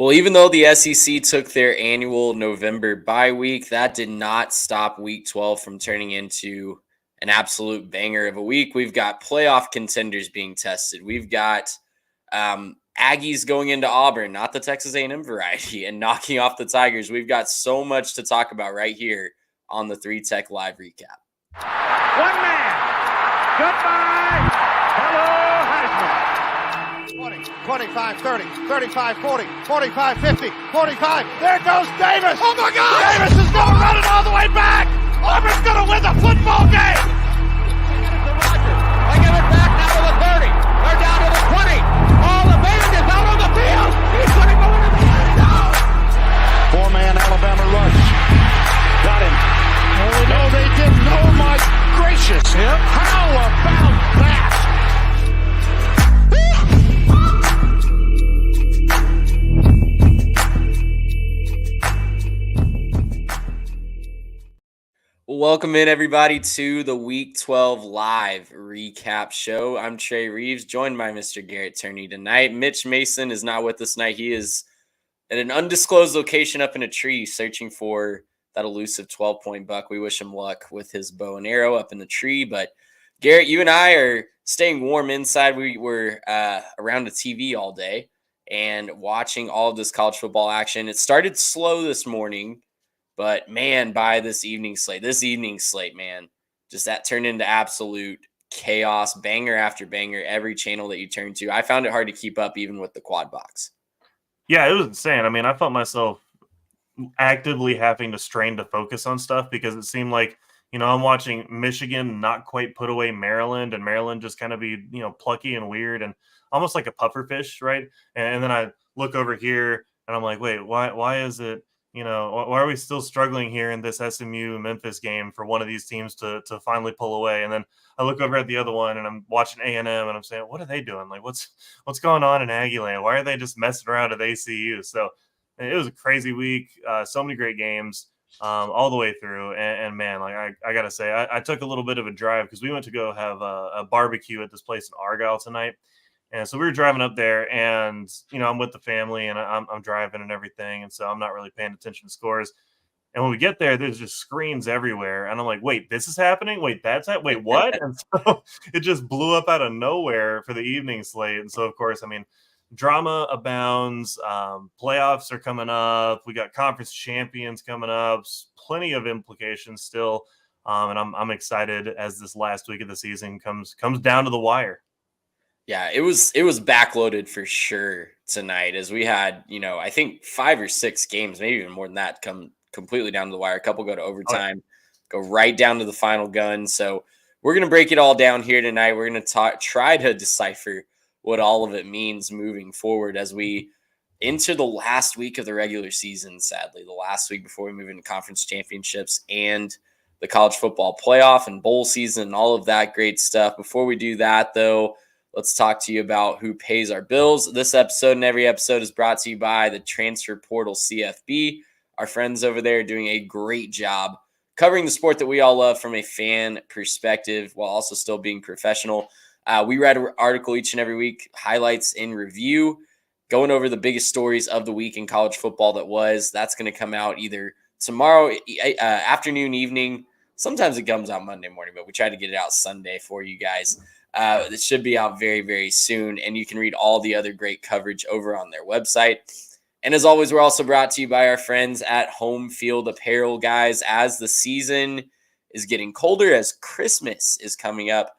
Well, even though the SEC took their annual November bye week, that did not stop Week 12 from turning into an absolute banger of a week. We've got playoff contenders being tested. We've got Aggies going into Auburn, not the Texas A&M variety, and knocking off the Tigers. We've got so much to talk about right here on the 3 Tech Live Recap. One man. Goodbye. Hello, Heisman. 20, 25, 30, 35, 40, 45, 50, 45. There goes Davis. Oh, my God. Davis is going to run it all the way back. Auburn's going to win the football game. They give it back now to the 30. They're down to the 20. All the band is out on the field. He's going to go into the end zone. Four-man Alabama rush. Got him. No, they didn't. Oh, my gracious. Yep. How about that? Welcome in, everybody, to the Week 12 Live Recap Show. I'm Trey Reeves, joined by Mr. Garrett Turney tonight. Mitch Mason is not with us tonight. He is at an undisclosed location up in a tree searching for that elusive 12-point buck. We wish him luck with his bow and arrow up in the tree. But, Garrett, you and I are staying warm inside. We were around the TV all day and watching all of this college football action. It started slow this morning. But, man, by this evening slate, man, just that turned into absolute chaos, banger after banger, every channel that you turn to. I found it hard to keep up even with the quad box. Yeah, it was insane. I mean, I felt myself actively having to strain to focus on stuff because it seemed like, I'm watching Michigan not quite put away Maryland, and Maryland just kind of be, plucky and weird and almost like a pufferfish, right? And then I look over here and I'm like, wait, why is it? Why are we still struggling here in this SMU Memphis game for one of these teams to finally pull away? And then I look over at the other one and I'm watching A&M and I'm saying, what are they doing? Like, what's going on in Aggieland? Why are they just messing around at ACU? So it was a crazy week. So many great games all the way through. And man, like I got to say, I took a little bit of a drive because we went to go have a barbecue at this place in Argyle tonight. And so we were driving up there and, I'm with the family and I'm driving and everything. And so I'm not really paying attention to scores. And when we get there, there's just screens everywhere. And I'm like, wait, this is happening? Wait, that's it? Wait, what? And so it just blew up out of nowhere for the evening slate. And so, of course, I mean, drama abounds. Playoffs are coming up. We got conference champions coming up. Plenty of implications still. And I'm excited as this last week of the season comes down to the wire. Yeah, it was backloaded for sure tonight as we had, I think 5 or 6 games, maybe even more than that, come completely down to the wire. A couple go to overtime, go right down to the final gun. So we're going to break it all down here tonight. We're going to try to decipher what all of it means moving forward as we enter the last week of the regular season, sadly, the last week before we move into conference championships and the college football playoff and bowl season and all of that great stuff. Before we do that, though, let's talk to you about who pays our bills. This episode and every episode is brought to you by the Transfer Portal CFB. Our friends over there are doing a great job covering the sport that we all love from a fan perspective while also still being professional. We write an article each and every week, highlights in review, going over the biggest stories of the week in college football that's going to come out either tomorrow afternoon, evening. Sometimes it comes out Monday morning, but we try to get it out Sunday for you guys. It should be out very, very soon, and you can read all the other great coverage over on their website. And as always, we're also brought to you by our friends at Home Field Apparel, guys. As the season is getting colder, as Christmas is coming up,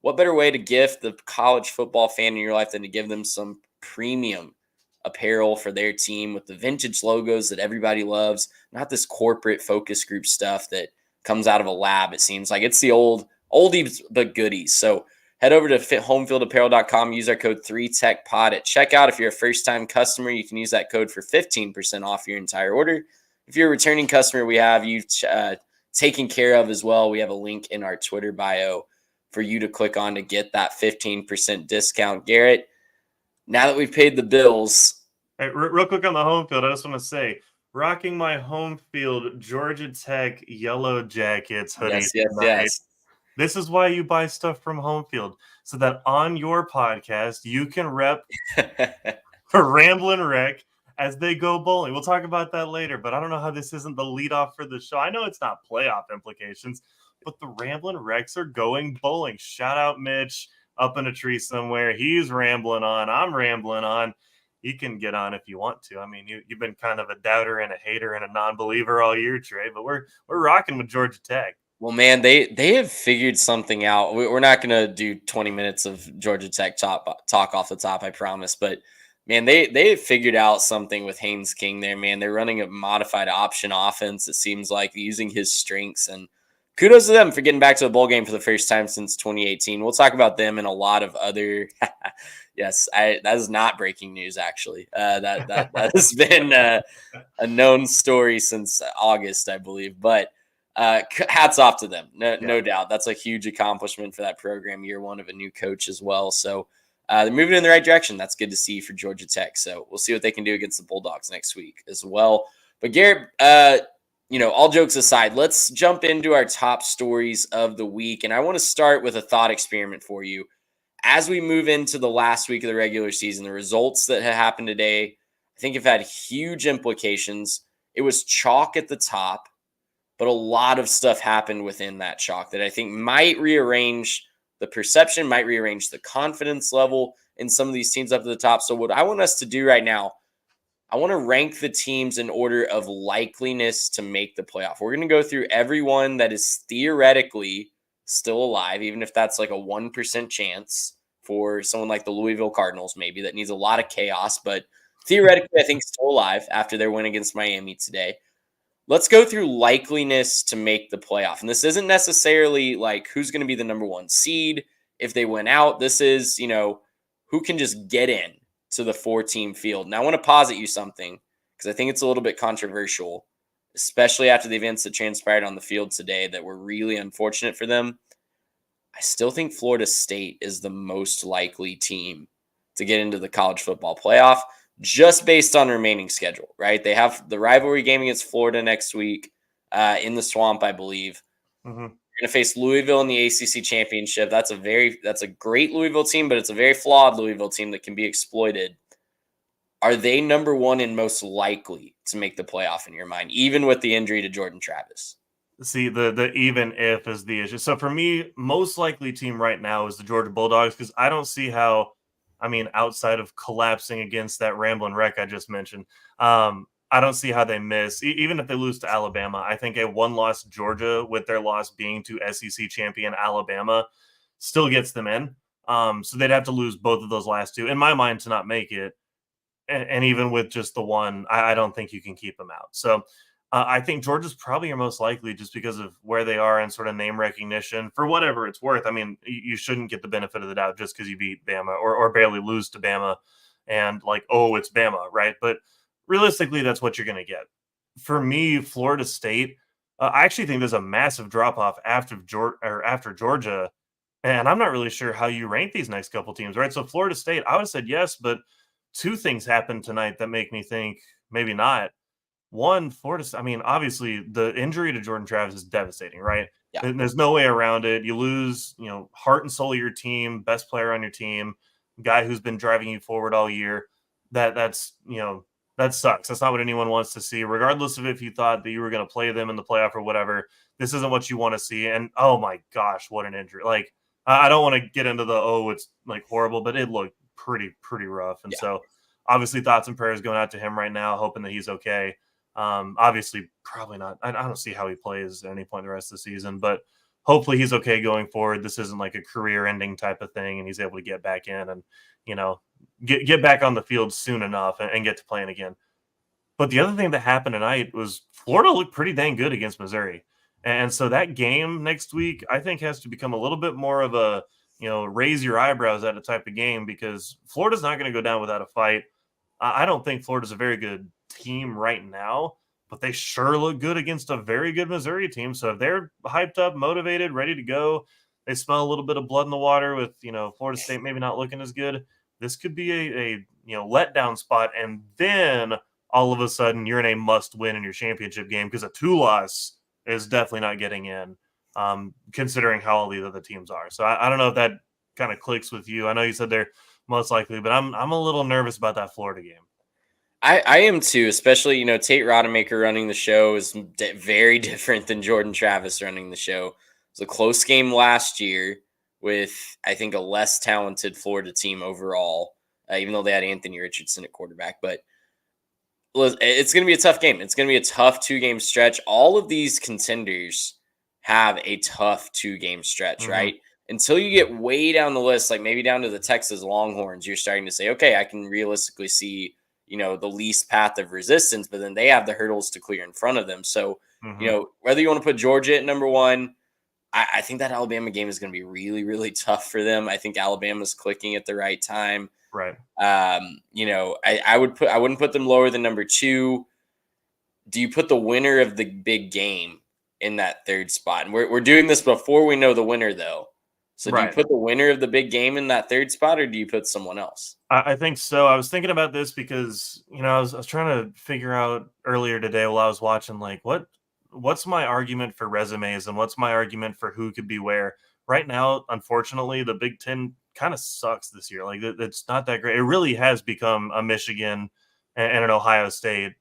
what better way to gift the college football fan in your life than to give them some premium apparel for their team with the vintage logos that everybody loves, not this corporate focus group stuff that comes out of a lab, it seems like. It's the oldies but goodies. So head over to homefieldapparel.com. Use our code 3TechPod at checkout. If you're a first-time customer, you can use that code for 15% off your entire order. If you're a returning customer, we have you taken care of as well. We have a link in our Twitter bio for you to click on to get that 15% discount. Garrett, now that we've paid the bills. Hey, real quick on the home field, I just want to say, rocking my home field Georgia Tech Yellow Jackets hoodie. Yes. This is why you buy stuff from Home Field, so that on your podcast you can rep for Ramblin' Rick as they go bowling. We'll talk about that later, but I don't know how this isn't the lead off for the show. I know it's not playoff implications, but the Ramblin' Wrecks are going bowling. Shout out Mitch up in a tree somewhere. He's rambling on. I'm rambling on. You can get on if you want to. I mean, you've been kind of a doubter and a hater and a non-believer all year, Trey, but we're rocking with Georgia Tech. Well, man, they have figured something out. We're not going to do 20 minutes of Georgia Tech talk off the top, I promise. But, man, they have figured out something with Haynes King there, man. They're running a modified option offense, it seems like, using his strengths. And kudos to them for getting back to the bowl game for the first time since 2018. We'll talk about them and a lot of other yes, that is not breaking news, actually. That has been a known story since August, I believe. But hats off to them. No doubt. That's a huge accomplishment for that program. Year one of a new coach as well. So they're moving in the right direction. That's good to see for Georgia Tech. So we'll see what they can do against the Bulldogs next week as well. But Garrett, all jokes aside, let's jump into our top stories of the week. And I want to start with a thought experiment for you. As we move into the last week of the regular season, the results that have happened today, I think have had huge implications. It was chalk at the top, but a lot of stuff happened within that chalk that I think might rearrange the perception, might rearrange the confidence level in some of these teams up to the top. So what I want us to do right now, I want to rank the teams in order of likeliness to make the playoff. We're going to go through everyone that is theoretically still alive, even if that's like a 1% chance for someone like the Louisville Cardinals, maybe that needs a lot of chaos, but theoretically, I think still alive after their win against Miami today. Let's go through likeliness to make the playoff. And this isn't necessarily like who's going to be the number one seed if they win out. This is, who can just get in to the 4-team field. Now, I want to posit you something because I think it's a little bit controversial, especially after the events that transpired on the field today that were really unfortunate for them. I still think Florida State is the most likely team to get into the college football playoff, just based on remaining schedule, right? They have the rivalry game against Florida next week in the Swamp, I believe. Mm-hmm. You're going to face Louisville in the ACC championship. That's a great Louisville team, but it's a very flawed Louisville team that can be exploited. Are they number one and most likely to make the playoff in your mind, even with the injury to Jordan Travis? See, the even if is the issue. So for me, most likely team right now is the Georgia Bulldogs because I don't see how, outside of collapsing against that Ramblin' Wreck I just mentioned, I don't see how they miss. Even if they lose to Alabama, I think a one-loss Georgia with their loss being to SEC champion Alabama still gets them in. So they'd have to lose both of those last two, in my mind, to not make it. And even with just the one, I don't think you can keep them out. So I think Georgia's probably your most likely just because of where they are and sort of name recognition for whatever it's worth. You shouldn't get the benefit of the doubt just because you beat Bama or barely lose to Bama and it's Bama, right? But realistically, that's what you're going to get. For me, Florida State, I actually think there's a massive drop-off after Georgia, and I'm not really sure how you rank these next couple teams, right? So Florida State, I would have said yes, but two things happened tonight that make me think maybe not. One, Florida, obviously the injury to Jordan Travis is devastating, right? Yeah. And there's no way around it. You lose, heart and soul of your team, best player on your team, guy who's been driving you forward all year. That sucks. That's not what anyone wants to see, regardless of if you thought that you were going to play them in the playoff or whatever. This isn't what you want to see. And oh my gosh, what an injury! I don't want to get into it's horrible, but it looked pretty rough. And so obviously thoughts and prayers going out to him right now, hoping that he's okay. Obviously probably not. I don't see how he plays at any point the rest of the season, but hopefully he's okay going forward. This isn't like a career ending type of thing. And he's able to get back in and, get back on the field soon enough and get to playing again. But the other thing that happened tonight was Florida looked pretty dang good against Missouri. And so that game next week, I think, has to become a little bit more of a, raise your eyebrows at a type of game because Florida's not going to go down without a fight. I don't think Florida's a very good team right now, but they sure look good against a very good Missouri team. So if they're hyped up, motivated, ready to go, they smell a little bit of blood in the water with, Florida State maybe not looking as good. This could be a letdown spot. And then all of a sudden you're in a must win in your championship game because a 2-loss is definitely not getting in, considering how all these other teams are. So I don't know if that kind of clicks with you. I know you said they're most likely, but I'm a little nervous about that Florida game. I am too, especially, Tate Rodemaker running the show is very different than Jordan Travis running the show. It was a close game last year with, I think, a less talented Florida team overall, even though they had Anthony Richardson at quarterback. But it's going to be a tough game. It's going to be a tough 2-game stretch. All of these contenders have a tough 2-game stretch, right? Until you get way down the list, like maybe down to the Texas Longhorns, you're starting to say, okay, I can realistically see, the least path of resistance, but then they have the hurdles to clear in front of them. So, whether you want to put Georgia at number 1, I think that Alabama game is going to be really, really tough for them. I think Alabama's clicking at the right time. Right. I wouldn't put them lower than number 2. Do you put the winner of the big game in that 3rd spot? And we're doing this before we know the winner, though. So do you put the winner of the big game in that 3rd spot, or do you put someone else? I think so. I was thinking about this because, I was trying to figure out earlier today while I was watching, like, what's my argument for resumes and what's my argument for who could be where. Right now, unfortunately, the Big Ten kind of sucks this year. Like, it's not that great. It really has become a Michigan and an Ohio State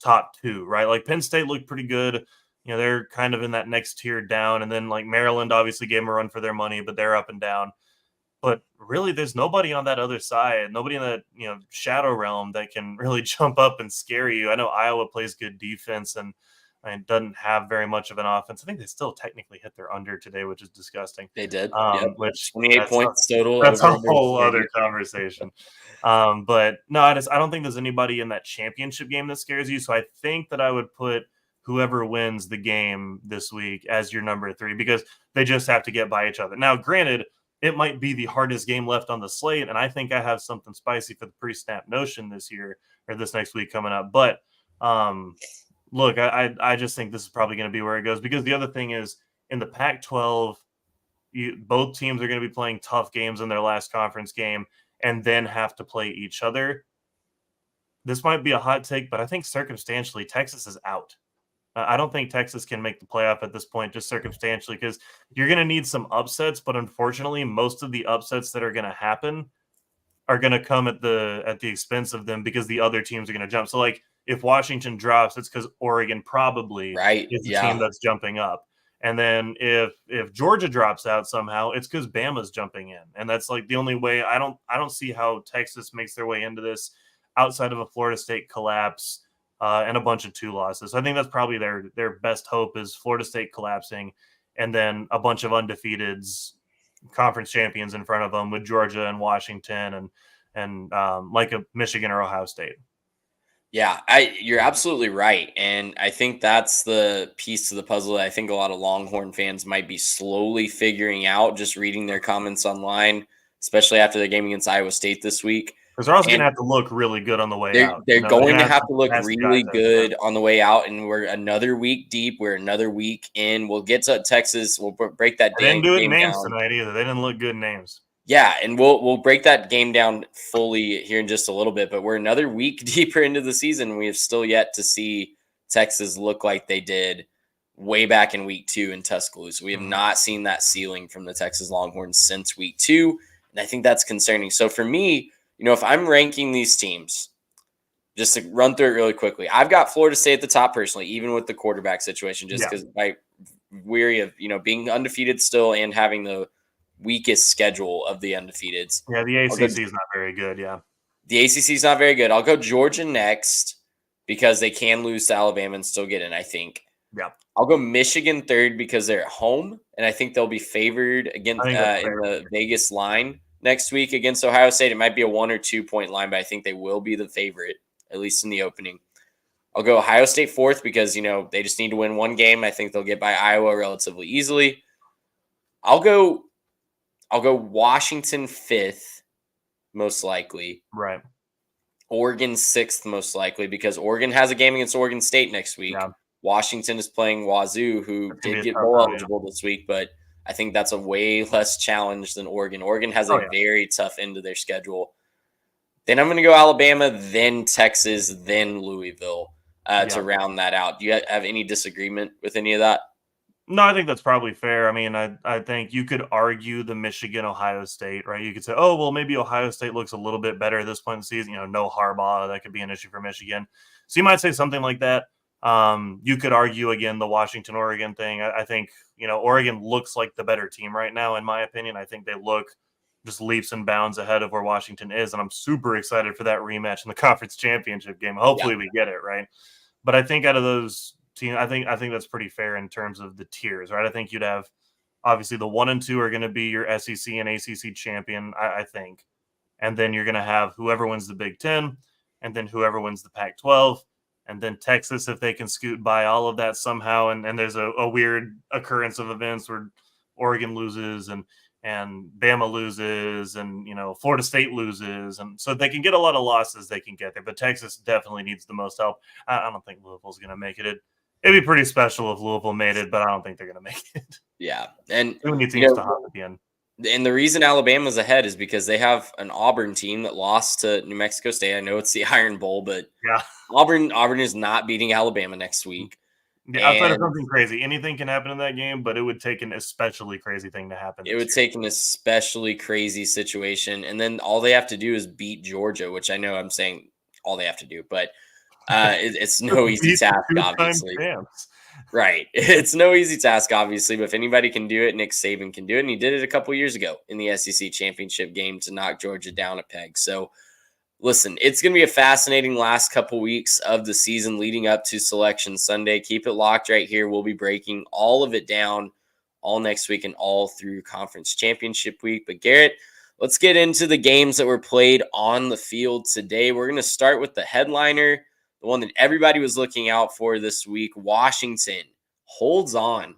top 2, right? Like, Penn State looked pretty good. They're kind of in that next tier down. And then, like, Maryland obviously gave them a run for their money, but they're up and down. But really, there's nobody on that other side, nobody in that, shadow realm that can really jump up and scare you. I know Iowa plays good defense and doesn't have very much of an offense. I think they still technically hit their under today, which is disgusting. They did. Which 28 points total. That's a whole other conversation. But no, I don't think there's anybody in that championship game that scares you. So I think that I would put whoever wins the game this week as your number 3, because they just have to get by each other. Now, granted, it might be the hardest game left on the slate, and I think I have something spicy for the pre-snap notion this year or this next week coming up. But look, I just think this is probably going to be where it goes, because the other thing is in the Pac-12, both teams are going to be playing tough games in their last conference game and then have to play each other. This might be a hot take, but I think circumstantially Texas is out. I don't think Texas can make the playoff at this point, just circumstantially, because you're going to need some upsets. But unfortunately, most of the upsets that are going to happen are going to come at the expense of them, because the other teams are going to jump. So, like, if Washington drops, it's because Oregon probably is the team that's jumping up. And then if Georgia drops out somehow, it's because Bama's jumping in. And that's like the only way. I don't see how Texas makes their way into this outside of a Florida State collapse. And a bunch of 2 losses. I think that's probably their best hope, is Florida State collapsing, and then a bunch of undefeateds, conference champions in front of them with Georgia and Washington and like a Michigan or Ohio State. Yeah, you're absolutely right. And I think that's the piece to the puzzle that I think a lot of Longhorn fans might be slowly figuring out, just reading their comments online, especially after the game against Iowa State this week. Because they're also going to have to look really good on the way out. They're going to have to look really good on the way out, and we're another week deep. We're another week in. We'll get to Texas. We'll break that game down. They didn't do it names down tonight either. They didn't look good names. Yeah, and we'll break that game down fully here in just a little bit. But we're another week deeper into the season. We have still yet to see Texas look like they did way back in week 2 in Tuscaloosa. We have not seen that ceiling from the Texas Longhorns since week 2, and I think that's concerning. So for me, if I'm ranking these teams, just to run through it really quickly, I've got Florida State at the top personally, even with the quarterback situation, just because I'm weary of, being undefeated still and having the weakest schedule of the undefeateds. Yeah, the ACC is not very good, yeah. The ACC is not very good. I'll go Georgia next because they can lose to Alabama and still get in, I think. Yeah. I'll go Michigan third because they're at home, and I think they'll be favored against in the Vegas line next week against Ohio State. It might be a 1 or 2 point line, but I think they will be the favorite, at least in the opening. I'll go Ohio State fourth because, they just need to win one game. I think they'll get by Iowa relatively easily. I'll go Washington fifth, most likely. Right. Oregon sixth, most likely, because Oregon has a game against Oregon State next week. Yeah. Washington is playing Wazoo, who did get bowl eligible this week, but I think that's a way less challenge than Oregon. Oregon has a very tough end of their schedule. Then I'm going to go Alabama, then Texas, then Louisville to round that out. Do you have any disagreement with any of that? No, I think that's probably fair. I mean, I think you could argue the Michigan Ohio State, right? You could say, oh, well, maybe Ohio State looks a little bit better at this point in the season. No Harbaugh, that could be an issue for Michigan. So you might say something like that. You could argue again the Washington Oregon thing. I think Oregon looks like the better team right now, in my opinion. I think they look just leaps and bounds ahead of where Washington is, and I'm super excited for that rematch in the conference championship game. Hopefully, we get it right. But I think out of those teams, I think that's pretty fair in terms of the tiers, right? I think you'd have obviously the 1 and 2 are going to be your SEC and ACC champion, I think, and then you're going to have whoever wins the Big Ten, and then whoever wins the Pac-12. And then Texas, if they can scoot by all of that somehow, and there's a weird occurrence of events where Oregon loses and Bama loses and Florida State loses, and so they can get a lot of losses, they can get there. But Texas definitely needs the most help. I don't think Louisville's going to make it. It'd be pretty special if Louisville made it, but I don't think they're going to make it. Yeah, and too many teams to hop at the end. And the reason Alabama's ahead is because they have an Auburn team that lost to New Mexico State. I know it's the Iron Bowl, but yeah, Auburn is not beating Alabama next week. Yeah, outside of something crazy, anything can happen in that game, but it would take an especially crazy thing to happen. It would take an especially crazy situation, and then all they have to do is beat Georgia, which I know I'm saying all they have to do, but it's no easy task, obviously. Right. It's no easy task, obviously, but if anybody can do it, Nick Saban can do it. And he did it a couple years ago in the SEC championship game to knock Georgia down a peg. So listen, it's going to be a fascinating last couple weeks of the season leading up to Selection Sunday. Keep it locked right here. We'll be breaking all of it down all next week and all through conference championship week. But Garrett, let's get into the games that were played on the field today. We're going to start with the headliner, the one that everybody was looking out for this week. Washington holds on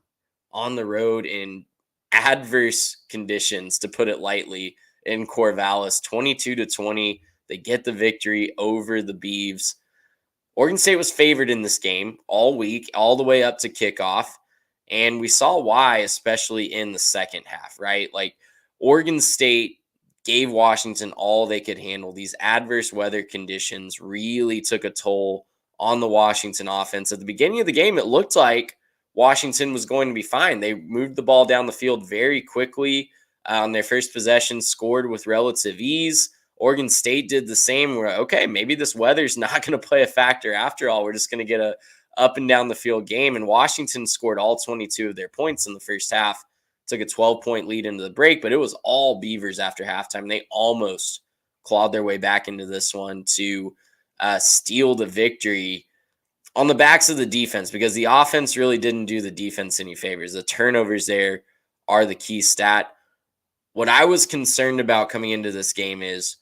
the road in adverse conditions, to put it lightly, in Corvallis, 22-20. They get the victory over the Beavs. Oregon State was favored in this game all week, all the way up to kickoff. And we saw why, especially in the second half, right? Like, Oregon State gave Washington all they could handle. These adverse weather conditions really took a toll on the Washington offense. At the beginning of the game, it looked like Washington was going to be fine. They moved the ball down the field very quickly on their first possession, scored with relative ease. Oregon State did the same. We're okay, maybe this weather's not going to play a factor after all. We're just going to get a up and down the field game. And Washington scored all 22 of their points in the first half. Took a 12-point lead into the break, but it was all Beavers after halftime. They almost clawed their way back into this one to steal the victory on the backs of the defense, because the offense really didn't do the defense any favors. The turnovers there are the key stat. What I was concerned about coming into this game is,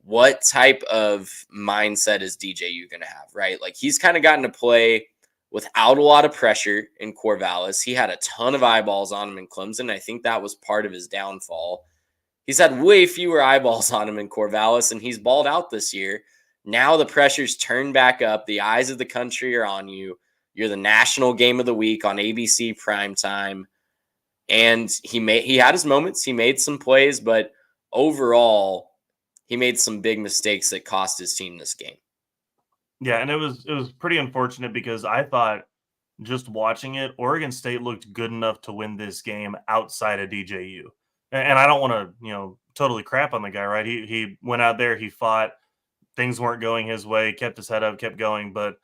what type of mindset is DJU going to have, right? Like, he's kind of gotten to play without a lot of pressure in Corvallis. He had a ton of eyeballs on him in Clemson. I think that was part of his downfall. He's had way fewer eyeballs on him in Corvallis, and he's balled out this year. Now the pressure's turned back up. The eyes of the country are on you. You're the national game of the week on ABC primetime. And he had his moments. He made some plays, but overall, he made some big mistakes that cost his team this game. Yeah, and it was pretty unfortunate, because I thought, just watching it, Oregon State looked good enough to win this game outside of DJU. And I don't want to, totally crap on the guy, right? He went out there, he fought, things weren't going his way, kept his head up, kept going, but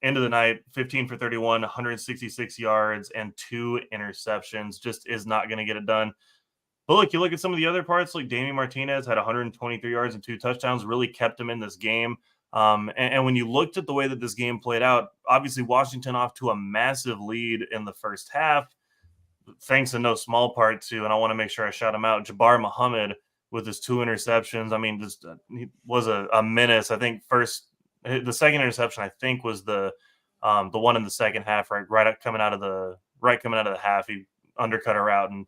end of the night, 15 for 31, 166 yards, and 2 interceptions just is not going to get it done. But you look at some of the other parts, like Damien Martinez had 123 yards and 2 touchdowns, really kept him in this game. And when you looked at the way that this game played out, obviously Washington off to a massive lead in the first half, thanks in no small part to, and I want to make sure I shout him out, Jabbar Muhammad with his 2 interceptions. I mean, just he was a menace. I think the second interception, I think, was the one in the second half, right coming out of the half. He undercut a route, and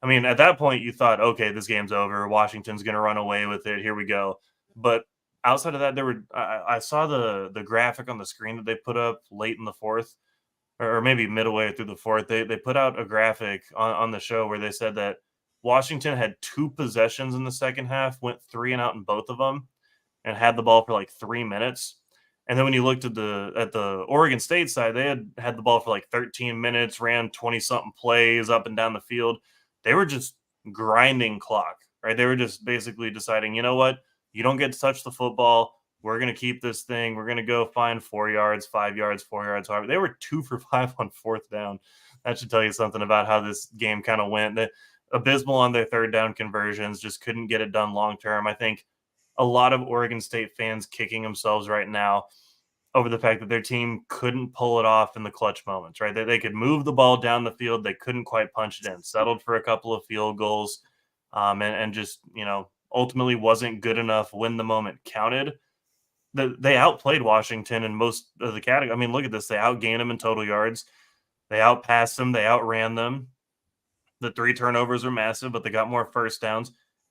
I mean, at that point, you thought, okay, this game's over. Washington's going to run away with it. Here we go. But outside of that, I saw the graphic on the screen that they put up late in the fourth, or maybe midway through the fourth. They put out a graphic on the show where they said that Washington had 2 possessions in the second half, went 3 and out in both of them, and had the ball for like 3 minutes. And then when you looked at the Oregon State side, they had the ball for like 13 minutes, ran 20-something plays up and down the field. They were just grinding clock, right? They were just basically deciding, you know what? You don't get to touch the football. We're going to keep this thing. We're going to go find 4 yards, 5 yards, 4 yards. They were 2 for 5 on fourth down. That should tell you something about how this game kind of went. The abysmal on their third down conversions, just couldn't get it done long term. I think a lot of Oregon State fans kicking themselves right now over the fact that their team couldn't pull it off in the clutch moments, right? They could move the ball down the field. They couldn't quite punch it in, settled for a couple of field goals, and just, ultimately wasn't good enough when the moment counted. They outplayed Washington in most of the category. I mean, look at this. They outgained them in total yards. They outpassed them. They outran them. The 3 turnovers were massive, but they got more first downs.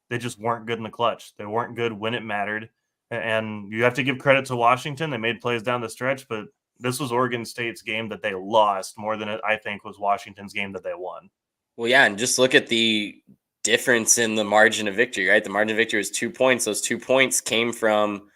They just weren't good in the clutch. They weren't good when it mattered. And you have to give credit to Washington. They made plays down the stretch, but this was Oregon State's game that they lost more than it, I think, was Washington's game that they won. Well, yeah, and just look at the difference in the margin of victory, right? The margin of victory was 2 points. Those 2 points came from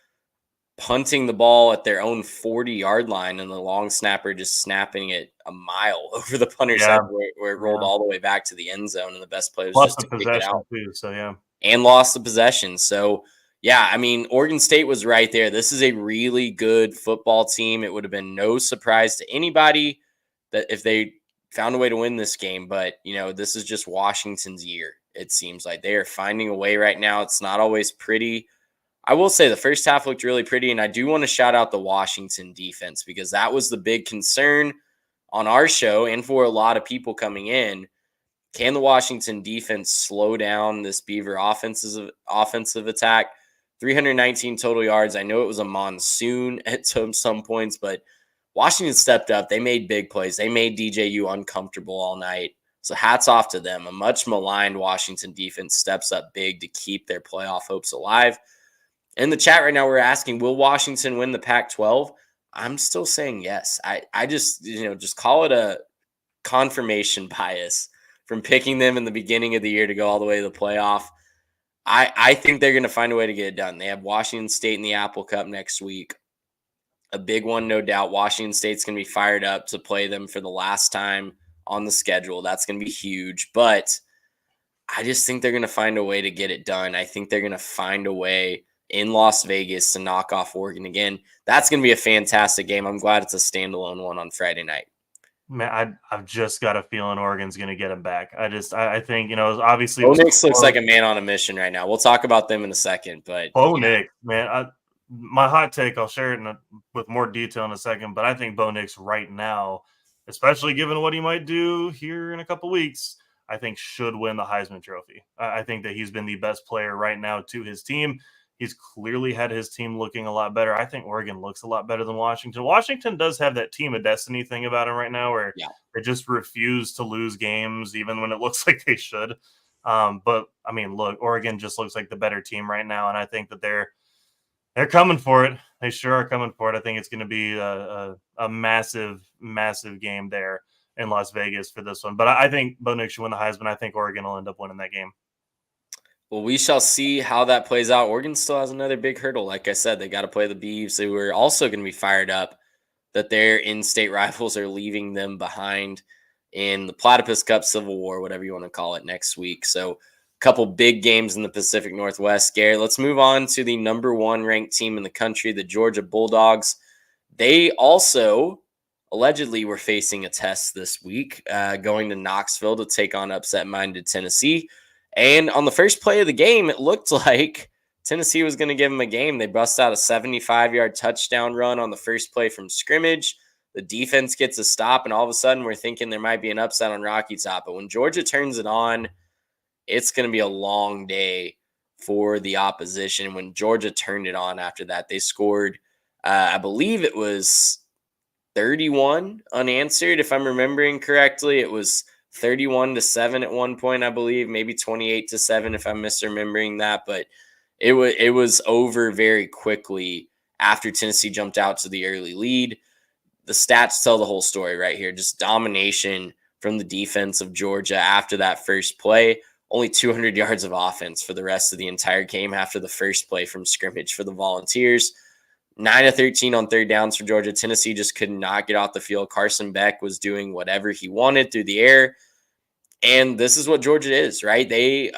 punting the ball at their own 40-yard line and the long snapper just snapping it a mile over the punter's head where it rolled all the way back to the end zone, and the best play was lost just the to kick it possession out. too, so yeah. And lost the possession. So, yeah, I mean, Oregon State was right there. This is a really good football team. It would have been no surprise to anybody that if they found a way to win this game. But, this is just Washington's year. It seems like they are finding a way right now. It's not always pretty. I will say the first half looked really pretty, and I do want to shout out the Washington defense because that was the big concern on our show and for a lot of people coming in. Can the Washington defense slow down this Beaver offensive attack? 319 total yards. I know it was a monsoon at some points, but Washington stepped up. They made big plays. They made DJU uncomfortable all night. So hats off to them. A much maligned Washington defense steps up big to keep their playoff hopes alive. In the chat right now, we're asking, will Washington win the Pac-12? I'm still saying yes. I just, just call it a confirmation bias from picking them in the beginning of the year to go all the way to the playoff. I think they're going to find a way to get it done. They have Washington State in the Apple Cup next week. A big one, no doubt. Washington State's going to be fired up to play them for the last time on the schedule. That's going to be huge. But I just think they're going to find a way to get it done. I think they're going to find a way in Las Vegas to knock off Oregon again. That's going to be a fantastic game. I'm glad it's a standalone one on Friday night. Man, I've just got a feeling Oregon's going to get him back. I think, obviously. Bo Nix looks like a man on a mission right now. We'll talk about them in a second. But Bo Nix, man, my hot take, I'll share it with more detail in a second, but I think Bo Nix right now, especially given what he might do here in a couple weeks, I think should win the Heisman Trophy. I think that he's been the best player right now to his team. He's clearly had his team looking a lot better. I think Oregon looks a lot better than Washington. Washington does have that team of destiny thing about him right now where they just refuse to lose games even when it looks like they should. But, I mean, look, Oregon just looks like the better team right now, and I think that they're coming for it. They sure are coming for it. I think it's going to be a massive, massive game there in Las Vegas for this one. But I think Bo Nix should win the Heisman. I think Oregon will end up winning that game. Well, we shall see how that plays out. Oregon still has another big hurdle. Like I said, they got to play the Beavs. They were also going to be fired up that their in-state rivals are leaving them behind in the Platypus Cup Civil War, whatever you want to call it, next week. So a couple big games in the Pacific Northwest. Gary, let's move on to the number 1 ranked team in the country, the Georgia Bulldogs. They also allegedly were facing a test this week, going to Knoxville to take on upset-minded Tennessee. And on the first play of the game, it looked like Tennessee was going to give them a game. They bust out a 75-yard touchdown run on the first play from scrimmage. The defense gets a stop, and all of a sudden we're thinking there might be an upset on Rocky Top. But when Georgia turns it on, it's going to be a long day for the opposition. When Georgia turned it on after that, they scored, I believe it was 31 unanswered, if I'm remembering correctly. It was 31-7 at one point, I believe, maybe 28-7 if I'm misremembering that. But it was over very quickly after Tennessee jumped out to the early lead. The stats tell the whole story right here. Just domination from the defense of Georgia after that first play. Only 200 yards of offense for the rest of the entire game after the first play from scrimmage for the Volunteers. 9 of 13 on third downs for Georgia. Tennessee just could not get off the field. Carson Beck was doing whatever he wanted through the air. And this is what Georgia is, right? They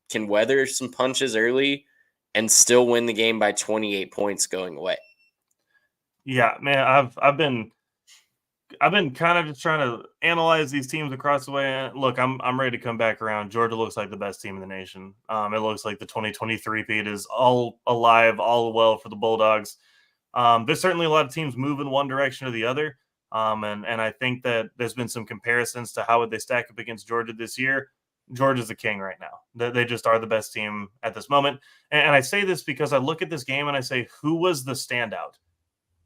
can weather some punches early and still win the game by 28 points going away. Yeah, man, I've been kind of just trying to analyze these teams across the way. And look, I'm ready to come back around. Georgia looks like the best team in the nation. It looks like the 2023 repeat is all alive, all well for the Bulldogs. There's certainly a lot of teams move in one direction or the other. And I think that there's been some comparisons to how would they stack up against Georgia this year. Georgia's the king right now. They just are the best team at this moment. And I say this because I look at this game and I say, who was the standout?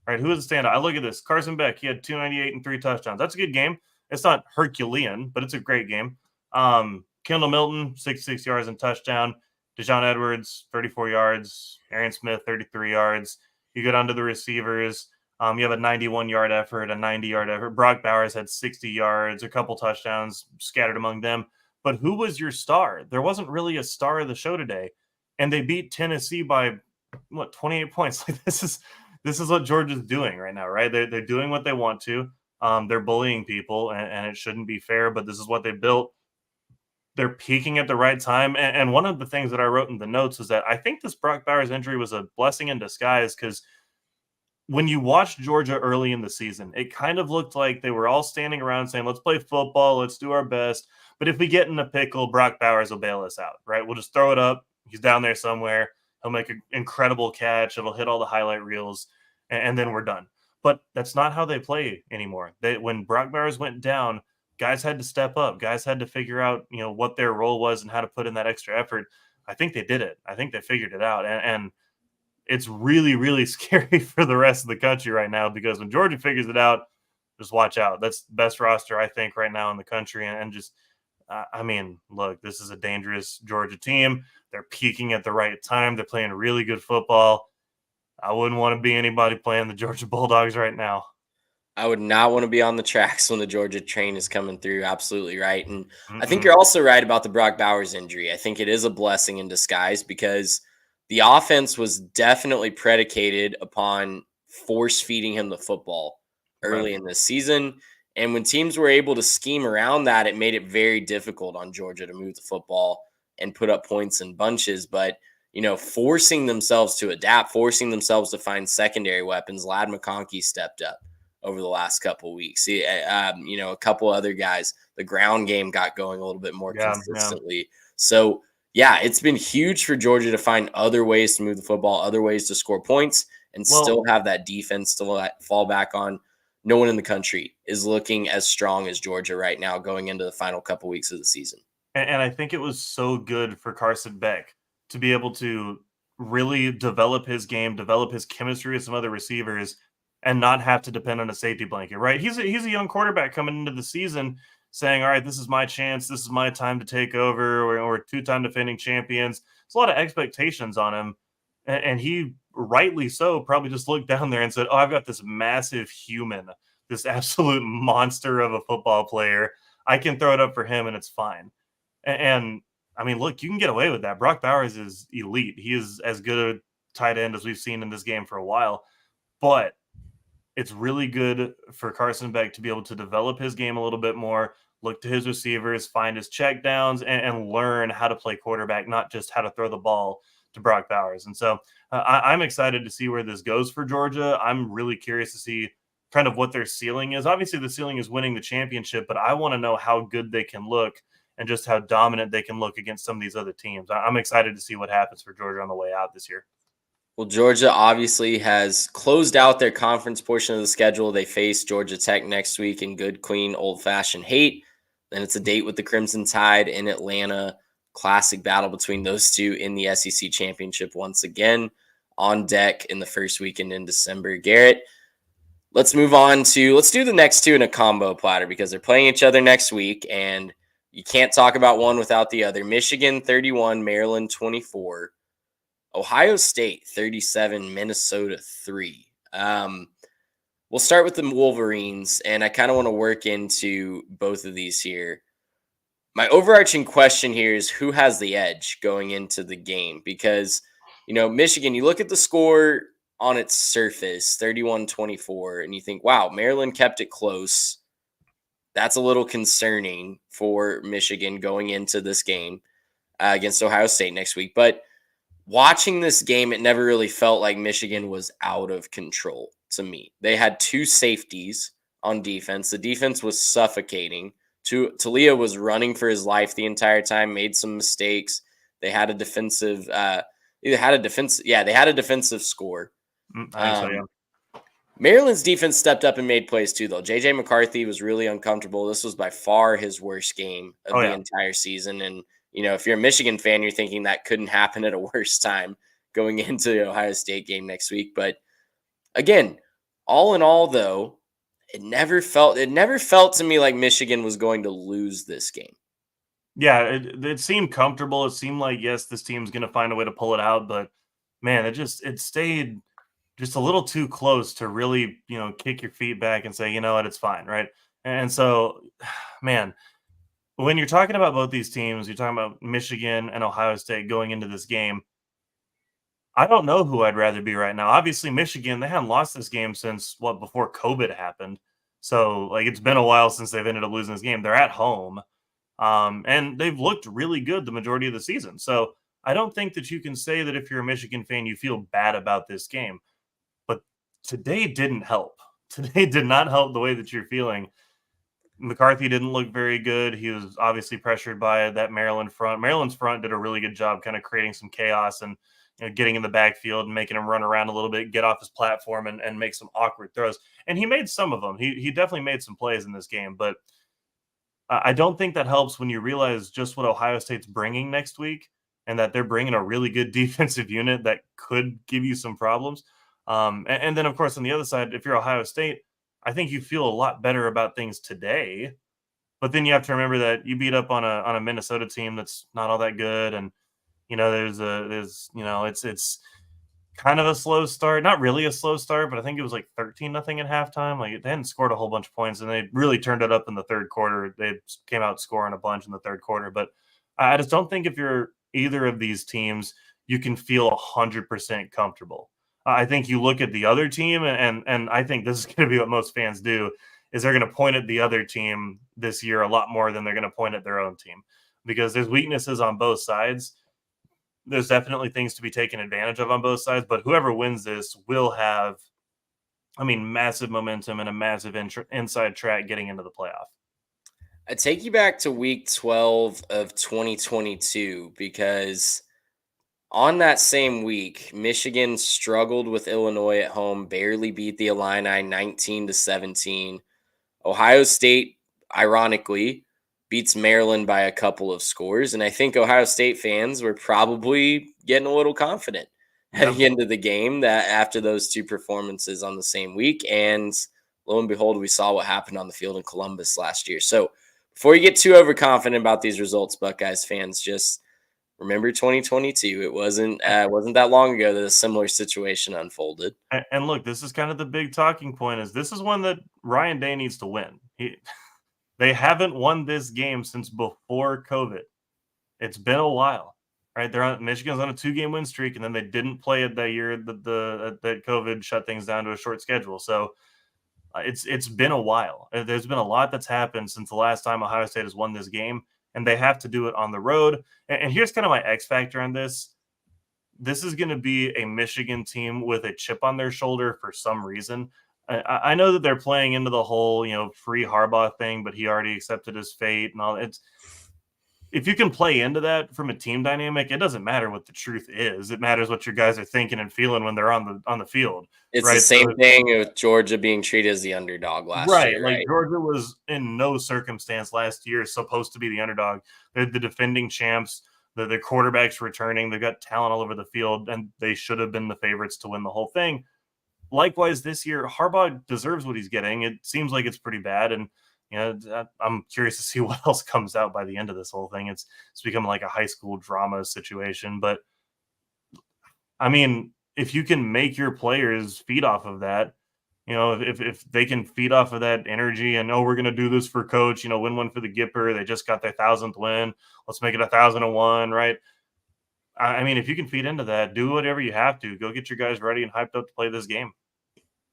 Right, who is the standout? I look at this. Carson Beck, he had 298 and 3 touchdowns. That's a good game. It's not Herculean, but it's a great game. Kendall Milton, 66 yards and touchdown. Dejon Edwards, 34 yards. Aaron Smith, 33 yards. You go down to the receivers. You have a 91-yard effort, a 90-yard effort. Brock Bowers had 60 yards, a couple touchdowns scattered among them. But who was your star? There wasn't really a star of the show today. And they beat Tennessee by, 28 points. Like this is what Georgia's doing right now, right? They're doing what they want to. They're bullying people, and it shouldn't be fair, but this is what they built. They're peaking at the right time. And one of the things that I wrote in the notes is that I think this Brock Bowers injury was a blessing in disguise, because when you watched Georgia early in the season, it kind of looked like they were all standing around saying, let's play football, let's do our best. But if we get in a pickle, Brock Bowers will bail us out, right? We'll just throw it up. He's down there somewhere. He'll make an incredible catch. It'll hit all the highlight reels, and then we're done. But that's not how they play anymore. When Brock Bowers went down, guys had to step up. Guys had to figure out, what their role was and how to put in that extra effort. I think they did it. I think they figured it out. And it's really, really scary for the rest of the country right now, because when Georgia figures it out, just watch out. That's the best roster, I think, right now in the country. And just, look, this is a dangerous Georgia team. They're peaking at the right time. They're playing really good football. I wouldn't want to be anybody playing the Georgia Bulldogs right now. I would not want to be on the tracks when the Georgia train is coming through. Absolutely right. And I think you're also right about the Brock Bowers injury. I think it is a blessing in disguise, because the offense was definitely predicated upon force feeding him the football early in this season. And when teams were able to scheme around that, it made it very difficult on Georgia to move the football and put up points in bunches. But, forcing themselves to adapt, forcing themselves to find secondary weapons. Ladd McConkey stepped up over the last couple of weeks. A couple other guys, the ground game got going a little bit more consistently. Yeah. So, it's been huge for Georgia to find other ways to move the football, other ways to score points, and still have that defense to fall back on. No one in the country is looking as strong as Georgia right now going into the final couple weeks of the season. And I think it was so good for Carson Beck to be able to really develop his game, develop his chemistry with some other receivers, and not have to depend on a safety blanket, right? He's a young quarterback coming into the season saying, all right, this is my chance. This is my time to take over. Or two-time defending champions. There's a lot of expectations on him. And he, rightly so, probably just looked down there and said, oh, I've got this massive human, this absolute monster of a football player. I can throw it up for him and it's fine. And look, you can get away with that. Brock Bowers is elite. He is as good a tight end as we've seen in this game for a while. But it's really good for Carson Beck to be able to develop his game a little bit more, look to his receivers, find his check downs, and learn how to play quarterback, not just how to throw the ball to Brock Bowers. And so I'm excited to see where this goes for Georgia. I'm really curious to see kind of what their ceiling is. Obviously, the ceiling is winning the championship, but I want to know how good they can look and just how dominant they can look against some of these other teams. I'm excited to see what happens for Georgia on the way out this year. Well, Georgia obviously has closed out their conference portion of the schedule. They face Georgia Tech next week in good, clean, old-fashioned hate. Then it's a date with the Crimson Tide in Atlanta. Classic battle between those two in the SEC championship once again on deck in the first weekend in December. Garrett, let's move on to – let's do the next two in a combo platter, because they're playing each other next week, and you can't talk about one without the other. Michigan 31, Maryland 24. Ohio State 37, Minnesota 3. We'll start with the Wolverines, and I kind of want to work into both of these here. My overarching question here is who has the edge going into the game? Because, Michigan, you look at the score on its surface, 31-24, and you think, wow, Maryland kept it close. That's a little concerning for Michigan going into this game against Ohio State next week. But watching this game, it never really felt like Michigan was out of control to me. They had two safeties on defense. The defense was suffocating. Talia was running for his life the entire time, made some mistakes. They had a defensive they had a defensive score. I think so, yeah. Maryland's defense stepped up and made plays too, though. JJ McCarthy was really uncomfortable. This was by far his worst game of the entire season. And, you know, if you're a Michigan fan, you're thinking that couldn't happen at a worse time going into the Ohio State game next week. But again, all in all, though, it never felt to me like Michigan was going to lose this game. Yeah, it seemed comfortable. It seemed like, yes, this team's going to find a way to pull it out. But, man, it stayed just a little too close to really, you know, kick your feet back and say, you know what, it's fine, right? And so, man, when you're talking about both these teams, you're talking about Michigan and Ohio State going into this game, I don't know who I'd rather be right now. Obviously, Michigan, they haven't lost this game since, before COVID happened. So, like, it's been a while since they've ended up losing this game. They're at home, and they've looked really good the majority of the season. So, I don't think that you can say that if you're a Michigan fan, you feel bad about this game. But today didn't help. Today did not help the way that you're feeling. McCarthy didn't look very good. He was obviously pressured by that Maryland front. Maryland's front did a really good job kind of creating some chaos and, you know, getting in the backfield and making him run around a little bit, get off his platform and make some awkward throws. And he made some of them. He definitely made some plays in this game. But I don't think that helps when you realize just what Ohio State's bringing next week and that they're bringing a really good defensive unit that could give you some problems. And then, of course, on the other side, if you're Ohio State, I think you feel a lot better about things today. But then you have to remember that you beat up on a Minnesota team that's not all that good. And, you know, it's kind of a slow start. Not really a slow start, but I think it was like 13-0 at halftime. Like, they hadn't scored a whole bunch of points, and they really turned it up in the third quarter. They came out scoring a bunch in the third quarter. But I just don't think if you're either of these teams, you can feel 100% comfortable. I think you look at the other team, and I think this is going to be what most fans do, is they're going to point at the other team this year a lot more than they're going to point at their own team, because there's weaknesses on both sides. There's definitely things to be taken advantage of on both sides, but whoever wins this will have, massive momentum and a massive inside track getting into the playoff. I take you back to week 12 of 2022, because on that same week, Michigan struggled with Illinois at home, barely beat the Illini 19-17. Ohio State, ironically, beats Maryland by a couple of scores. And I think Ohio State fans were probably getting a little confident heading into the game that after those two performances on the same week. And lo and behold, we saw what happened on the field in Columbus last year. So before you get too overconfident about these results, Buckeyes fans, just remember 2022. It wasn't that long ago that a similar situation unfolded. And look, this is kind of the big talking point, is this is one that Ryan Day needs to win. They haven't won this game since before COVID. It's been a while, right? Michigan's on a 2-game win streak, and then they didn't play it that year that COVID shut things down to a short schedule. So it's been a while. There's been a lot that's happened since the last time Ohio State has won this game, and they have to do it on the road. And here's kind of my X factor on this. This is going to be a Michigan team with a chip on their shoulder for some reason. I know that they're playing into the whole, free Harbaugh thing, but he already accepted his fate and all. If you can play into that from a team dynamic, it doesn't matter what the truth is. It matters what your guys are thinking and feeling when they're on the field. It's right? The same thing with Georgia being treated as the underdog last year. Right. Like, Georgia was in no circumstance last year supposed to be the underdog. They're the defending champs. Their quarterback's returning. They've got talent all over the field, and they should have been the favorites to win the whole thing. Likewise, this year, Harbaugh deserves what he's getting. It seems like it's pretty bad, and I'm curious to see what else comes out by the end of this whole thing. It's become like a high school drama situation. But, if you can make your players feed off of that, if they can feed off of that energy and, we're going to do this for coach, win one for the Gipper. They just got their 1,000th win. Let's make it 1,001, right? I mean, if you can feed into that, do whatever you have to. Go get your guys ready and hyped up to play this game.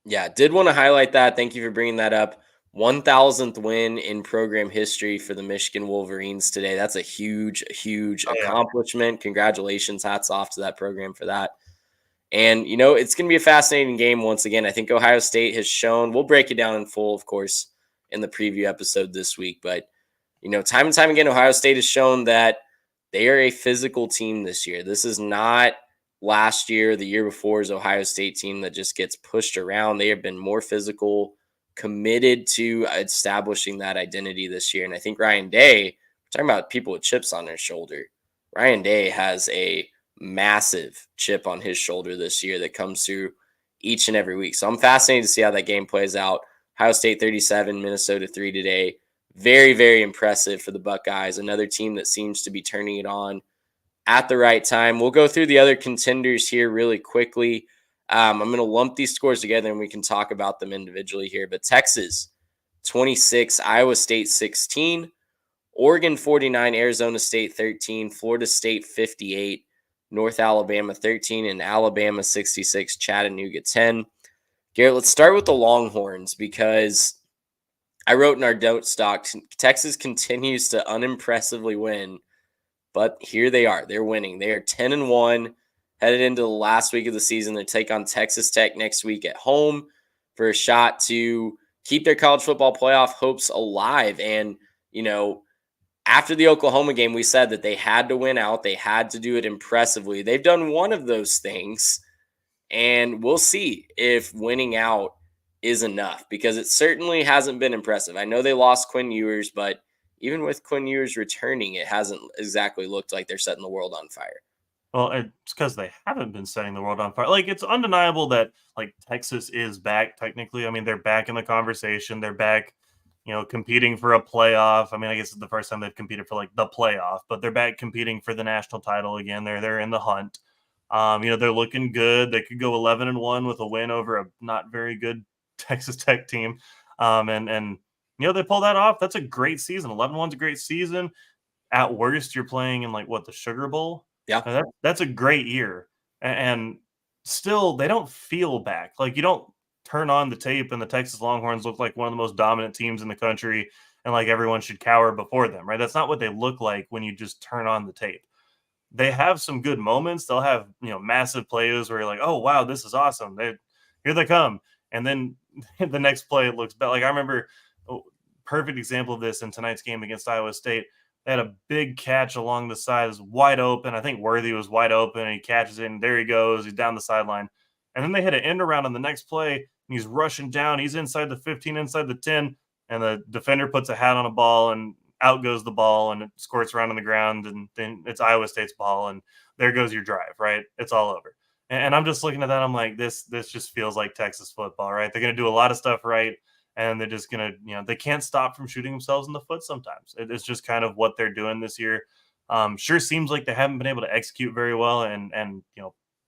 Yeah, did want to highlight that. Thank you for bringing that up. 1,000th win in program history for the Michigan Wolverines today. That's a huge, huge accomplishment. Congratulations. Hats off to that program for that. And, it's going to be a fascinating game once again. I think Ohio State has shown, we'll break it down in full, of course, in the preview episode this week. But, time and time again, Ohio State has shown that they are a physical team this year. This is not last year, the year before's Ohio State team that just gets pushed around. They have been more physical, committed to establishing that identity this year. And I think Ryan Day, we're talking about people with chips on their shoulder. Ryan Day has a massive chip on his shoulder this year that comes through each and every week. So I'm fascinated to see how that game plays out. Ohio State 37, Minnesota 3 today. Very, very impressive for the Buckeyes. Another team that seems to be turning it on at the right time. We'll go through the other contenders here really quickly. I'm going to lump these scores together and we can talk about them individually here. But Texas 26, Iowa State 16, Oregon 49, Arizona State 13, Florida State 58, North Alabama 13, and Alabama 66, Chattanooga 10. Garrett, let's start with the Longhorns because I wrote in our note stock, Texas continues to unimpressively win, but here they are. They're winning. They are 10-1, headed into the last week of the season. They take on Texas Tech next week at home for a shot to keep their college football playoff hopes alive. And, after the Oklahoma game, we said that they had to win out. They had to do it impressively. They've done one of those things, and we'll see if winning out is enough because it certainly hasn't been impressive. I know they lost Quinn Ewers, but even with Quinn Ewers returning, it hasn't exactly looked like they're setting the world on fire. Well, it's because they haven't been setting the world on fire. Like, it's undeniable that, Texas is back technically. I mean, they're back in the conversation. They're back, competing for a playoff. I mean, I guess it's the first time they've competed for, the playoff, but they're back competing for the national title again. They're in the hunt. They're looking good. They could go 11-1 with a win over a not very good Texas Tech team. And they pull that off. That's a great season. 11-1's a great season. At worst, you're playing in the Sugar Bowl. Yeah. That's a great year. And still, they don't feel back. You don't turn on the tape and the Texas Longhorns look like one of the most dominant teams in the country and everyone should cower before them, right? That's not what they look like when you just turn on the tape. They have some good moments. They'll have, massive plays where you're like, oh, wow, this is awesome. Here they come. And then the next play, it looks bad. I remember perfect example of this in tonight's game against Iowa State. They had a big catch along the side. It was wide open. I think Worthy was wide open, and he catches it, and there he goes. He's down the sideline. And then they hit an end around on the next play, and he's rushing down. He's inside the 15, inside the 10, and the defender puts a hat on a ball, and out goes the ball, and it squirts around on the ground, and then it's Iowa State's ball, and there goes your drive, right? It's all over. And I'm just looking at that. I'm like, this just feels like Texas football, right? They're going to do a lot of stuff right, and they're just going to, they can't stop from shooting themselves in the foot sometimes. It's just kind of what they're doing this year. Sure seems like they haven't been able to execute very well and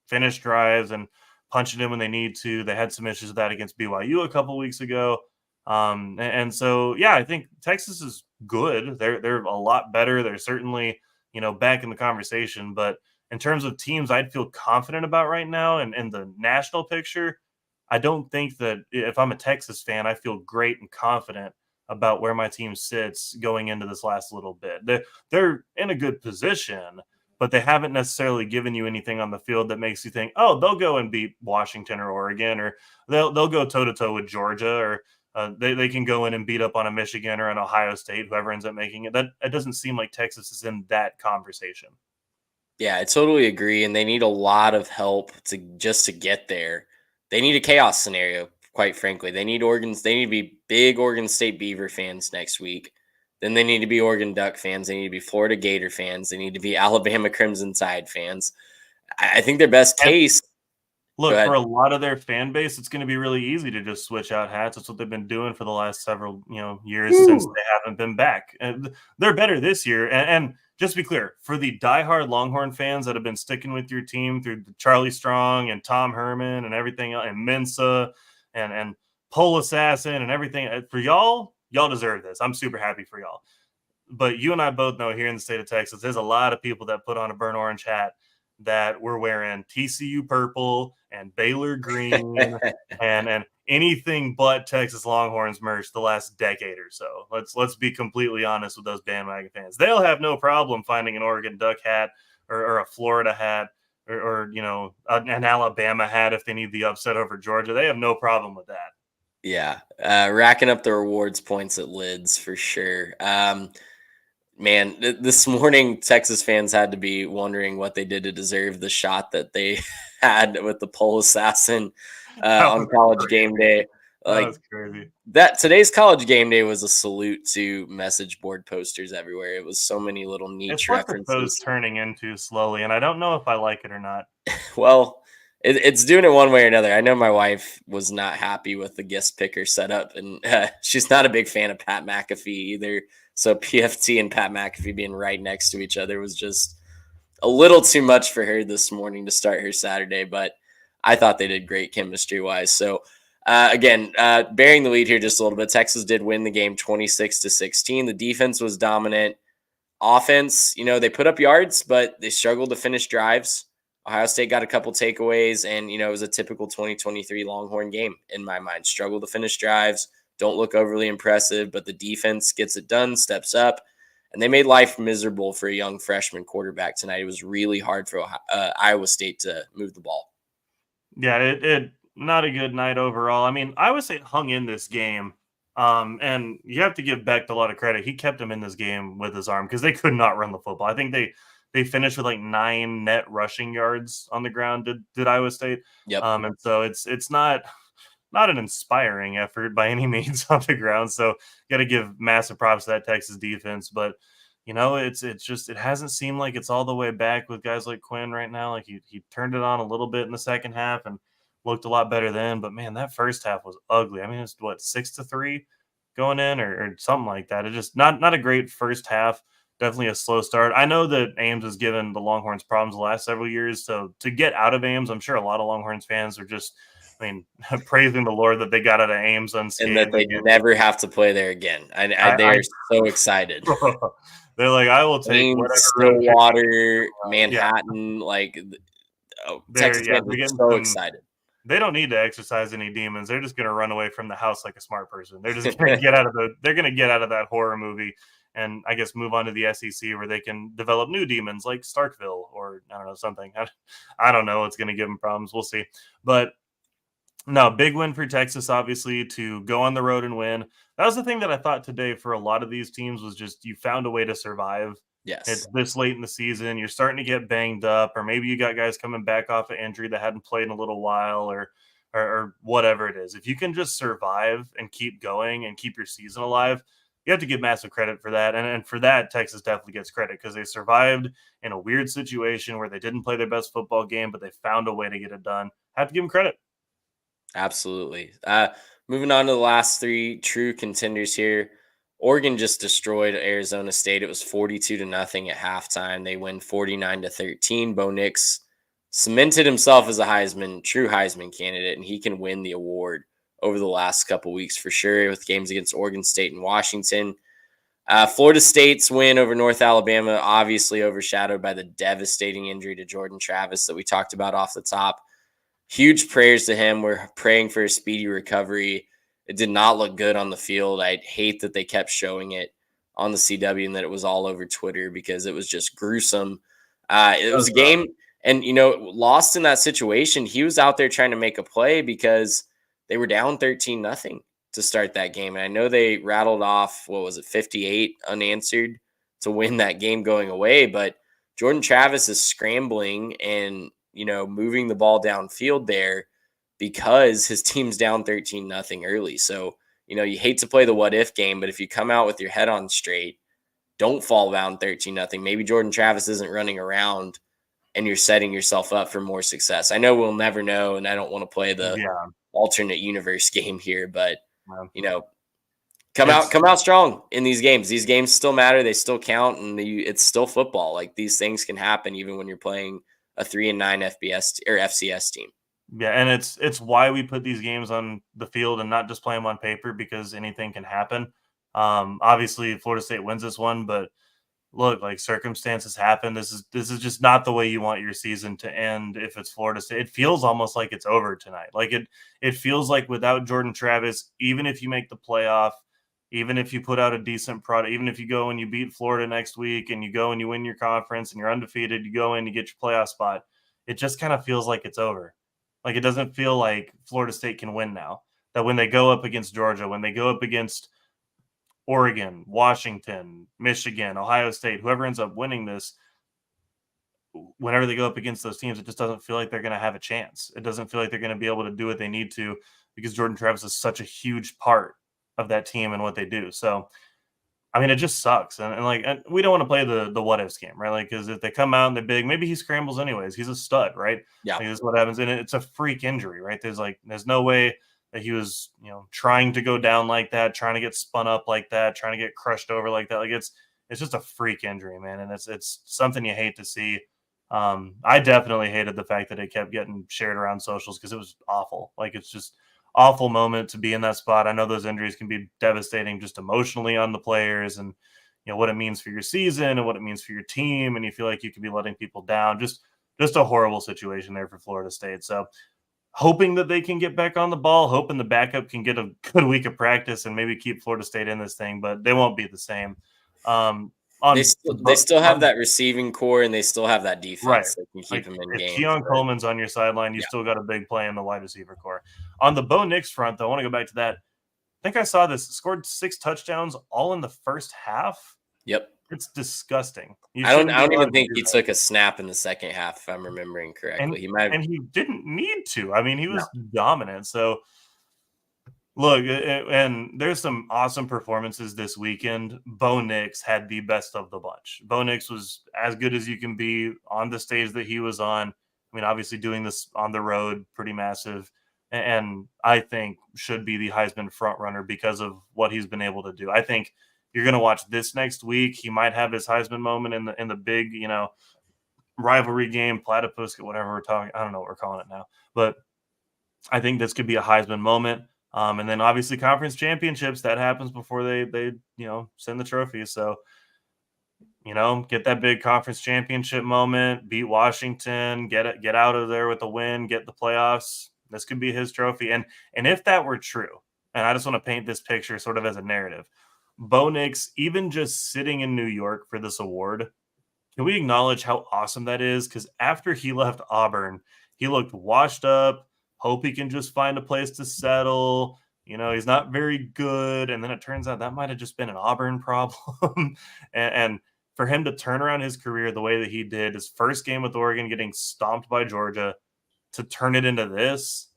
finish drives and punch it in when they need to. They had some issues with that against BYU a couple weeks ago. And so, yeah, I think Texas is good. They're a lot better. They're certainly, back in the conversation. But in terms of teams I'd feel confident about right now and in the national picture, I don't think that if I'm a Texas fan, I feel great and confident about where my team sits going into this last little bit. They're in a good position, but they haven't necessarily given you anything on the field that makes you think, oh, they'll go and beat Washington or Oregon, or they'll go toe-to-toe with Georgia, or they can go in and beat up on a Michigan or an Ohio State, whoever ends up making it. It doesn't seem like Texas is in that conversation. Yeah, I totally agree, and they need a lot of help to get there. They need a chaos scenario, quite frankly. They need to be big Oregon State Beaver fans next week. Then they need to be Oregon Duck fans. They need to be Florida Gator fans. They need to be Alabama Crimson Tide fans. I think their best case. Look, for a lot of their fan base, it's going to be really easy to just switch out hats. That's what they've been doing for the last several years since they haven't been back. And they're better this year. And just to be clear, for the diehard Longhorn fans that have been sticking with your team through Charlie Strong and Tom Herman and everything, and Mensa and Pole Assassin and everything, for y'all deserve this. I'm super happy for y'all. But you and I both know here in the state of Texas, there's a lot of people that put on a burnt orange hat that were wearing TCU purple and Baylor green and anything but Texas Longhorns merch the last decade or so. Let's be completely honest with those bandwagon fans. They'll have no problem finding an Oregon Duck hat or a Florida hat or an Alabama hat if they need the upset over Georgia. They have no problem with that. Yeah, racking up the rewards points at Lids for sure. Man, this morning Texas fans had to be wondering what they did to deserve the shot that they had with the pole assassin on College Game Day. That was crazy. That today's College Game Day was a salute to message board posters everywhere. It was so many little niche references. What the post turning into slowly, and I don't know if I like it or not. Well, it's doing it one way or another. I know my wife was not happy with the guest picker setup, and she's not a big fan of Pat McAfee either. So PFT and Pat McAfee being right next to each other was just a little too much for her this morning to start her Saturday. But I thought they did great chemistry-wise. So, again, bearing the lead here just a little bit, Texas did win the game 26-16. The defense was dominant. Offense, they put up yards, but they struggled to finish drives. Ohio State got a couple takeaways, and, it was a typical 2023 Longhorn game in my mind. Struggle to finish drives, don't look overly impressive, but the defense gets it done, steps up, and they made life miserable for a young freshman quarterback tonight. It was really hard for Iowa State to move the ball. Yeah, it not a good night overall. I mean, Iowa State hung in this game, and you have to give Beck a lot of credit. He kept him in this game with his arm because they could not run the football. I think they finished with like 9 net rushing yards on the ground. Did Iowa State? Yep. And so it's not an inspiring effort by any means on the ground. So got to give massive props to that Texas defense. But it's just it hasn't seemed like it's all the way back with guys like Quinn right now. Like he turned it on a little bit in the second half and looked a lot better then. But man, that first half was ugly. I mean, it's 6-3 going in or something like that. It just not a great first half. Definitely a slow start. I know that Ames has given the Longhorns problems the last several years. So to get out of Ames, I'm sure a lot of Longhorns fans are just, praising the Lord that they got out of Ames unscathed. And that they never have to play there again. They're so excited. They're like, I will take Ames, Stillwater, Manhattan, Texas fans are so excited. They don't need to exercise any demons. They're just going to run away from the house like a smart person. They're just going to get out of that horror movie and I guess move on to the SEC where they can develop new demons like Starkville or I don't know, something. I don't know what's going to give them problems. We'll see. But no, big win for Texas, obviously, to go on the road and win. That was the thing that I thought today for a lot of these teams was just you found a way to survive. Yes. It's this late in the season. You're starting to get banged up, or maybe you got guys coming back off of injury that hadn't played in a little while or whatever it is. If you can just survive and keep going and keep your season alive, you have to give massive credit for that. And for that, Texas definitely gets credit because they survived in a weird situation where they didn't play their best football game, but they found a way to get it done. Have to give them credit. Absolutely. Moving on to the last 3 true contenders here. Oregon just destroyed Arizona State. It was 42-0 at halftime. They win 49-13. Bo Nix cemented himself as a true Heisman candidate, and he can win the award over the last couple weeks for sure with games against Oregon State and Washington. Florida State's win over North Alabama, obviously overshadowed by the devastating injury to Jordan Travis that we talked about off the top. Huge prayers to him. We're praying for a speedy recovery. It did not look good on the field. I hate that they kept showing it on the CW and that it was all over Twitter because it was just gruesome. It was a game, and, lost in that situation, he was out there trying to make a play because they were down 13-0 to start that game. And I know they rattled off, 58 unanswered to win that game going away. But Jordan Travis is scrambling and, moving the ball downfield there because his team's down 13-0 early. So, you hate to play the what if game, but if you come out with your head on straight, don't fall down 13-0. Maybe Jordan Travis isn't running around and you're setting yourself up for more success. I know we'll never know, and I don't want to play the alternate universe game here, but come out strong in these games. These games still matter. They still count, and it's still football. Like, these things can happen even when you're playing a 3-9 FBS or FCS team. Yeah, and it's why we put these games on the field and not just play them on paper, because anything can happen. Obviously, Florida State wins this one, but look, like circumstances happen. This is just not the way you want your season to end. If it's Florida State, it feels almost like it's over tonight. Like it feels like without Jordan Travis, even if you make the playoff, even if you put out a decent product, even if you go and you beat Florida next week and you go and you win your conference and you're undefeated, you go in, you get your playoff spot, it just kind of feels like it's over. Like it doesn't feel like Florida State can win now. That when they go up against Georgia, when they go up against Oregon, Washington, Michigan, Ohio State, whoever ends up winning this, whenever they go up against those teams, it just doesn't feel like they're going to have a chance. It doesn't feel like they're going to be able to do what they need to because Jordan Travis is such a huge part of that team and what they do. So, I mean, it just sucks. And we don't want to play the what ifs game, right? Like, because if they come out and they're big, maybe he scrambles anyways. He's a stud, right? Yeah. Like, this is what happens. And it's a freak injury, right? There's no way that he was, trying to go down like that, trying to get spun up like that, trying to get crushed over like that. Like it's just a freak injury, man. And it's something you hate to see. I definitely hated the fact that it kept getting shared around socials because it was awful. Like it's just awful moment to be in that spot. I know those injuries can be devastating just emotionally on the players and, what it means for your season and what it means for your team. And you feel like you could be letting people down. Just a horrible situation there for Florida State. So, hoping that they can get back on the ball, hoping the backup can get a good week of practice and maybe keep Florida State in this thing, but they won't be the same. They still have that receiving core and they still have that defense right. that can keep them in games. If Keon Coleman's on your sideline, you still got a big play in the wide receiver core. On the Bo Nix front, though, I want to go back to that. I think I saw this. Scored 6 touchdowns all in the first half. Yep. It's disgusting. I don't even think he took a snap in the second half, if I'm remembering correctly. And he didn't need to. I mean, he was dominant. So, look, and there's some awesome performances this weekend. Bo Nix had the best of the bunch. Bo Nix was as good as you can be on the stage that he was on. I mean, obviously doing this on the road, pretty massive. And I think should be the Heisman frontrunner because of what he's been able to do. I think you're going to watch this next week. He might have his Heisman moment in the big, rivalry game, platypus, whatever we're talking. I don't know what we're calling it now, but I think this could be a Heisman moment. And then obviously conference championships, that happens before they send the trophies. So, get that big conference championship moment, beat Washington, get out of there with a win, get the playoffs. This could be his trophy. And if that were true, and I just want to paint this picture sort of as a narrative, Bo Nix, even just sitting in New York for this award, can we acknowledge how awesome that is? Because after he left Auburn, he looked washed up, hope he can just find a place to settle. He's not very good. And then it turns out that might have just been an Auburn problem. and for him to turn around his career the way that he did, his first game with Oregon getting stomped by Georgia, to turn it into this,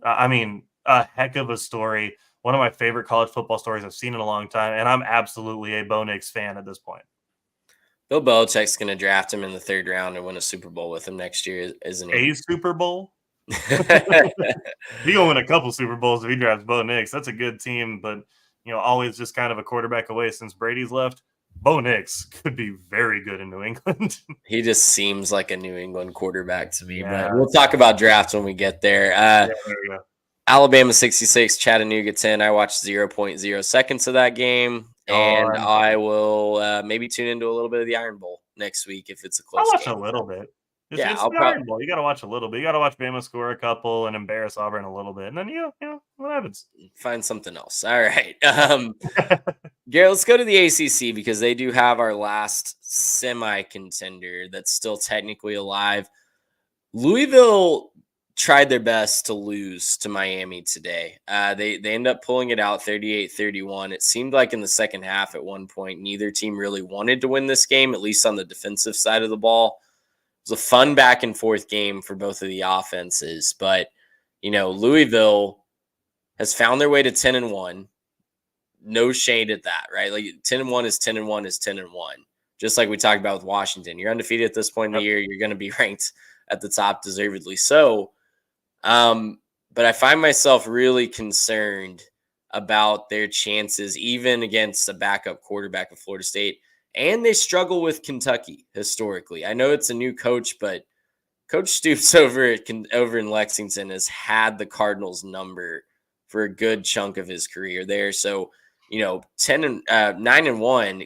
I mean, a heck of a story. One of my favorite college football stories I've seen in a long time, and I'm absolutely a Bo Nix fan at this point. Bill Belichick's going to draft him in the 3rd round and win a Super Bowl with him next year, isn't he? A Super Bowl? He's going to win a couple Super Bowls if he drafts Bo Nix. That's a good team, but always just kind of a quarterback away since Brady's left. Bo Nix could be very good in New England. He just seems like a New England quarterback to me, but we'll talk about drafts when we get there. There we go. Alabama 66, Chattanooga 10. I watched 0.0 seconds of that game, and I will maybe tune into a little bit of the Iron Bowl next week if it's a close game. I'll watch a little bit. It's I'll the Iron Bowl. You got to watch a little bit. You got to watch Bama score a couple and embarrass Auburn a little bit, and then what happens? Find something else. All right, Garrett, let's go to the ACC because they do have our last semi-contender that's still technically alive. Louisville tried their best to lose to Miami today. They end up pulling it out 38-31. It seemed like in the second half at one point, neither team really wanted to win this game, at least on the defensive side of the ball. It was a fun back and forth game for both of the offenses, but Louisville has found their way to 10-1. No shade at that, right? Like 10-1 is 10-1 is 10-1. Just like we talked about with Washington. You're undefeated at this point in the year. You're going to be ranked at the top, deservedly so. But I find myself really concerned about their chances, even against a backup quarterback of Florida State. And they struggle with Kentucky historically. I know it's a new coach, but Coach Stoops over in Lexington has had the Cardinals number for a good chunk of his career there. So, 9-1,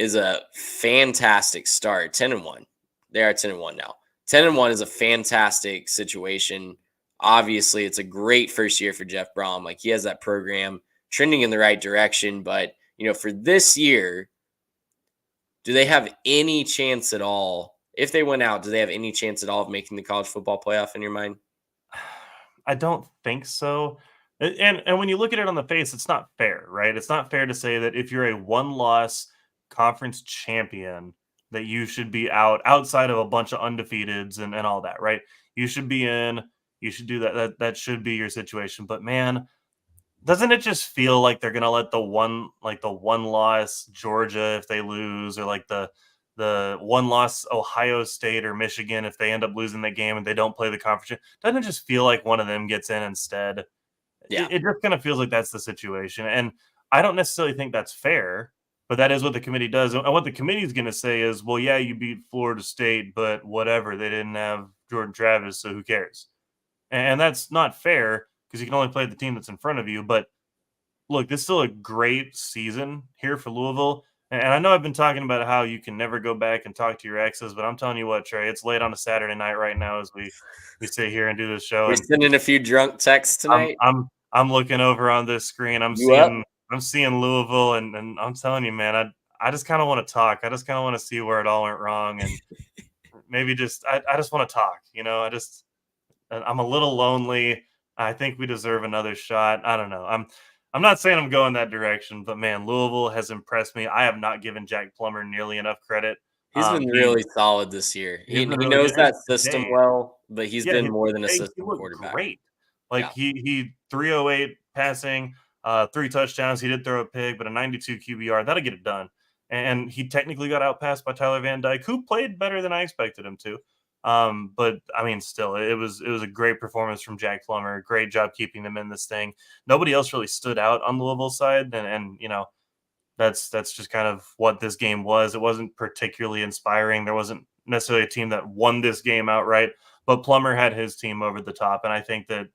is a fantastic start. 10-1. They are 10-1 now. 10-1 is a fantastic situation. Obviously, it's a great first year for Jeff Brom. Like, he has that program trending in the right direction. But, for this year, do they have any chance at all? If they went out, do they have any chance at all of making the college football playoff in your mind? I don't think so. And when you look at it on the face, it's not fair, right? It's not fair to say that if you're a one-loss conference champion, that you should be outside of a bunch of undefeateds and all that, right? You should be in. You should do that. That should be your situation. But man, doesn't it just feel like they're gonna let the one loss Georgia if they lose, or like the one loss Ohio State or Michigan if they end up losing the game and they don't play the conference? Doesn't it just feel like one of them gets in instead? Yeah. It just kind of feels like that's the situation. And I don't necessarily think that's fair, but that is what the committee does. And what the committee is going to say is, well, yeah, you beat Florida State, but whatever. They didn't have Jordan Travis, so who cares? And that's not fair because you can only play the team that's in front of you. But look, this is still a great season here for Louisville. And I know I've been talking about how you can never go back and talk to your exes, but I'm telling you what, Trey, it's late on a Saturday night right now as we sit here and do this show. We're sending a few drunk texts tonight. I'm looking over on this screen. I'm seeing Louisville, and I'm telling you, man, I just kind of want to talk. I just kind of want to see where it all went wrong, and maybe I just want to talk. I'm a little lonely. I think we deserve another shot. I don't know. I'm not saying I'm going that direction, but man, Louisville has impressed me. I have not given Jack Plummer nearly enough credit. He's been really solid this year. He knows that system well, but he's been more than a system quarterback. Great. He 308 passing, 3 touchdowns. He did throw a pick, but a 92 QBR. That'll get it done. And he technically got outpassed by Tyler Van Dyke, who played better than I expected him to. But I mean, still, it was a great performance from Jack Plummer. Great job keeping them in this thing. Nobody else really stood out on the Louisville side, and that's just kind of what this game was. It wasn't particularly inspiring. There wasn't necessarily a team that won this game outright, but Plummer had his team over the top, and I think that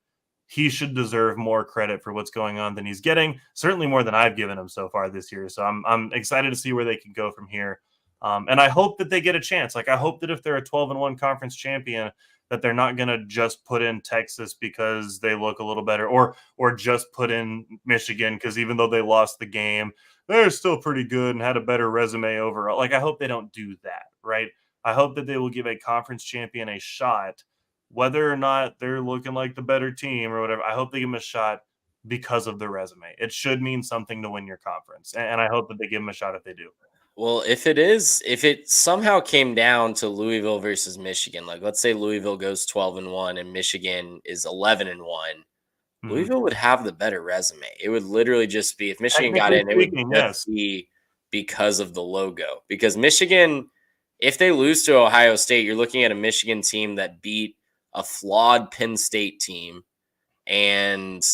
he should deserve more credit for what's going on than he's getting. Certainly more than I've given him so far this year. So I'm excited to see where they can go from here. And I hope that they get a chance. I hope that if they're a 12-1 conference champion, that they're not going to just put in Texas because they look a little better, or just put in Michigan because even though they lost the game, they're still pretty good and had a better resume overall. I hope they don't do that, right? I hope that they will give a conference champion a shot, whether or not they're looking like the better team or whatever. I hope they give them a shot because of the resume. It should mean something to win your conference. And I hope that they give them a shot if they do. Well, if it somehow came down to Louisville versus Michigan, let's say Louisville goes 12-1 and Michigan is 11-1, Louisville would have the better resume. It would literally just be, if Michigan got in, it would just be because of the logo. Because Michigan, if they lose to Ohio State, you're looking at a Michigan team that beat a flawed Penn State team, and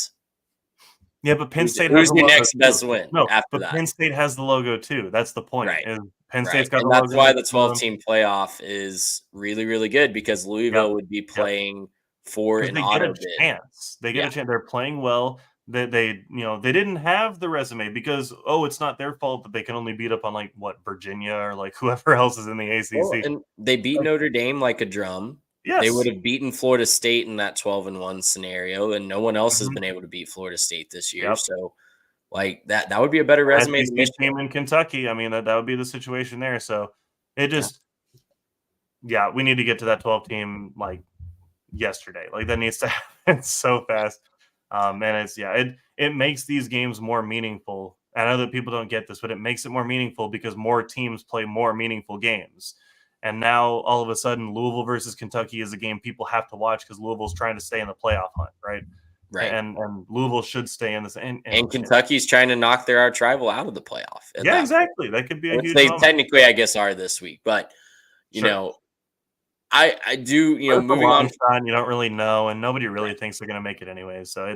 yeah, but Penn State who's the next best win? No, after but that, Penn State has the logo too. That's the point. Right? Penn State's got and the that's logo. why the 12-team playoff is really, really good, because Louisville would be playing for an auto bid. They get a chance. They're playing well. They didn't have the resume because it's not their fault that they can only beat up on Virginia or whoever else is in the ACC. Well, and they beat Notre Dame like a drum. Yes. They would have beaten Florida State in that 12-1 scenario, and no one else has been able to beat Florida State this year. Yep. So, that would be a better resume than Michigan. Team in Kentucky. I mean, that would be the situation there. So, it just, we need to get to that 12-team yesterday. That needs to happen so fast. And it makes these games more meaningful. I know that people don't get this, but it makes it more meaningful because more teams play more meaningful games. And now all of a sudden, Louisville versus Kentucky is a game people have to watch because Louisville's trying to stay in the playoff hunt, right? Right. And Louisville should stay in this. And Kentucky's trying to knock their arch rival out of the playoff. Yeah, exactly. That could be a huge they moment. Technically, I guess, are this week. But, I do, moving on. You don't really know, and nobody really thinks they're going to make it anyway. So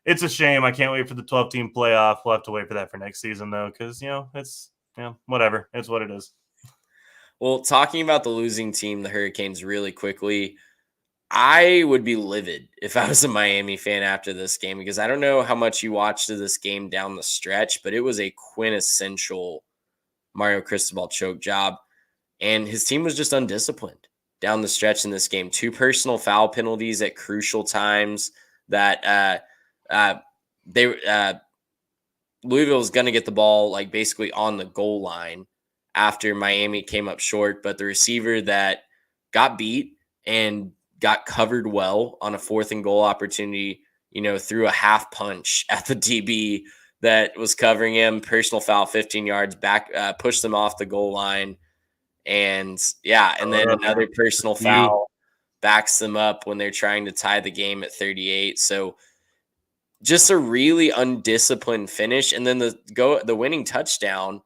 it's a shame. I can't wait for the 12-team playoff. We'll have to wait for that for next season, though, because, it's whatever. It's what it is. Well, talking about the losing team, the Hurricanes, really quickly, I would be livid if I was a Miami fan after this game, because I don't know how much you watched of this game down the stretch, but it was a quintessential Mario Cristobal choke job. And his team was just undisciplined down the stretch in this game. 2 personal foul penalties at crucial times that Louisville was going to get the ball like basically on the goal line after Miami came up short. But the receiver that got beat and got covered well on a 4th and goal opportunity, threw a half punch at the DB that was covering him, personal foul, 15 yards back, pushed them off the goal line. And then another personal foul backs them up when they're trying to tie the game at 38. So just a really undisciplined finish. And then the winning touchdown,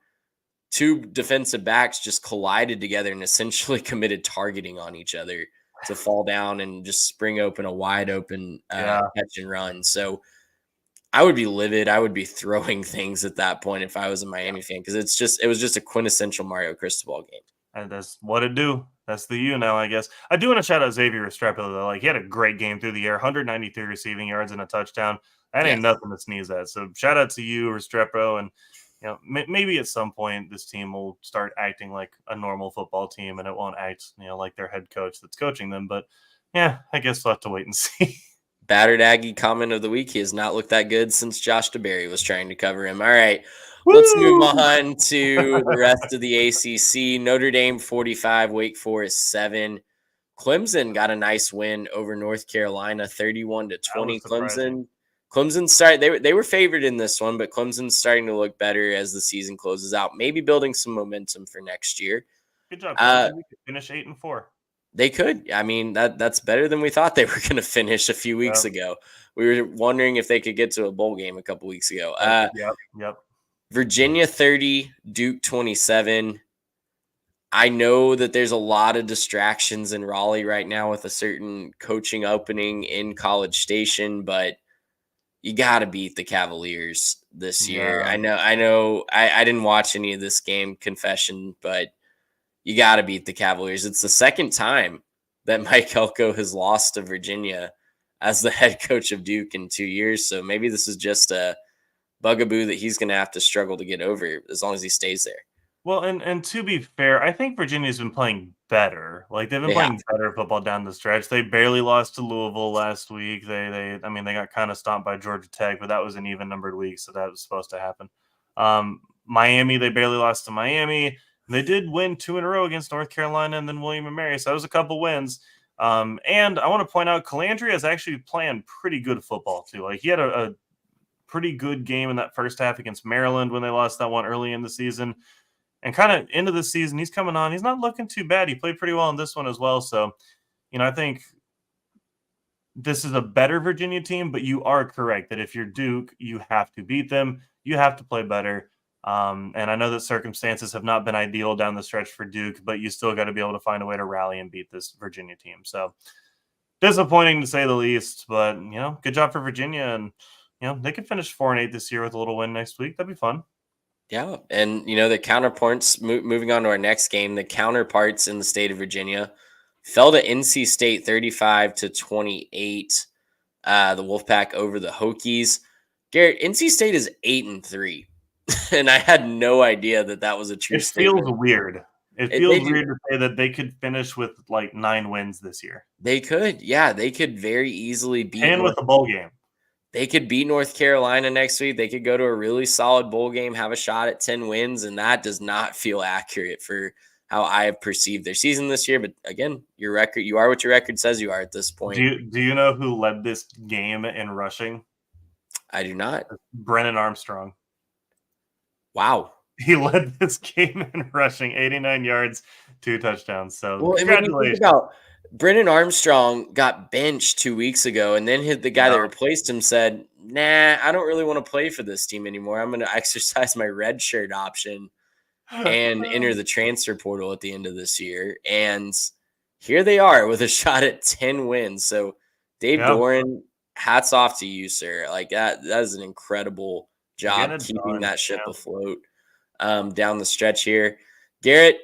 2 defensive backs just collided together and essentially committed targeting on each other to fall down and just spring open a wide open catch and run. So I would be livid. I would be throwing things at that point if I was a Miami fan, because it was just a quintessential Mario Cristobal game. And that's what it do. That's the U now, I guess. I do want to shout out Xavier Restrepo, though. Like, he had a great game through the air, 193 receiving yards and a touchdown. That ain't nothing to sneeze at. So shout out to you, Restrepo. And, maybe at some point this team will start acting like a normal football team and it won't act, like their head coach that's coaching them. But, yeah, I guess we'll have to wait and see. Battered Aggie comment of the week. He has not looked that good since Josh DeBerry was trying to cover him. All right. Let's move on to the rest of the ACC. Notre Dame 45, Wake Forest 7. Clemson got a nice win over North Carolina, 31-20. Clemson started. They were favored in this one, but Clemson's starting to look better as the season closes out. Maybe building some momentum for next year. Good job. We could finish 8-4. They could. I mean, that's better than we thought they were going to finish a few weeks ago. We were wondering if they could get to a bowl game a couple weeks ago. Yep. Virginia 30, Duke 27. I know that there's a lot of distractions in Raleigh right now with a certain coaching opening in College Station, but you got to beat the Cavaliers this year. I know. I didn't watch any of this game, confession, but you got to beat the Cavaliers. It's the second time that Mike Elko has lost to Virginia as the head coach of Duke in 2 years. So maybe this is just a bugaboo that he's going to have to struggle to get over as long as he stays there. Well, and to be fair, I think Virginia's been playing better. Like, they've been playing better football down the stretch. They barely lost to Louisville last week. They got kind of stomped by Georgia Tech, but that was an even-numbered week, so that was supposed to happen. Miami, they barely lost to Miami. They did win 2 in a row against North Carolina and then William & Mary, so that was a couple wins. And I want to point out, Calandria is actually playing pretty good football, too. Like, he had a pretty good game in that first half against Maryland when they lost that one early in the season. And kind of into the season, he's coming on. He's not looking too bad. He played pretty well in this one as well. So, I think this is a better Virginia team, but you are correct that if you're Duke, you have to beat them. You have to play better. And I know that circumstances have not been ideal down the stretch for Duke, but you still got to be able to find a way to rally and beat this Virginia team. So, disappointing to say the least, but, good job for Virginia. And, they could finish 4-8 this year with a little win next week. That'd be fun. Yeah, and the counterparts. Moving on to our next game, the counterparts in the state of Virginia fell to NC State 35-28. The Wolfpack over the Hokies. Garrett, NC State is 8-3, and I had no idea that was a true statement. It feels weird. It feels weird to say that they could finish with like 9 wins this year. They could, yeah, they could very easily beat. And with the bowl game. They could beat North Carolina next week. They could go to a really solid bowl game, have a shot at 10 wins, and that does not feel accurate for how I have perceived their season this year. But again, your record, you are what your record says you are at this point. Do you know who led this game in rushing? I do not. Brennan Armstrong. Wow. He led this game in rushing, 89 yards, 2 touchdowns. So congratulations. Brennan Armstrong got benched 2 weeks ago, and then the guy that replaced him said, nah, I don't really want to play for this team anymore. I'm going to exercise my red shirt option and enter the transfer portal at the end of this year. And here they are with a shot at 10 wins. So Dave Doran, hats off to you, sir. Like that is an incredible job keeping that ship afloat down the stretch here. Garrett,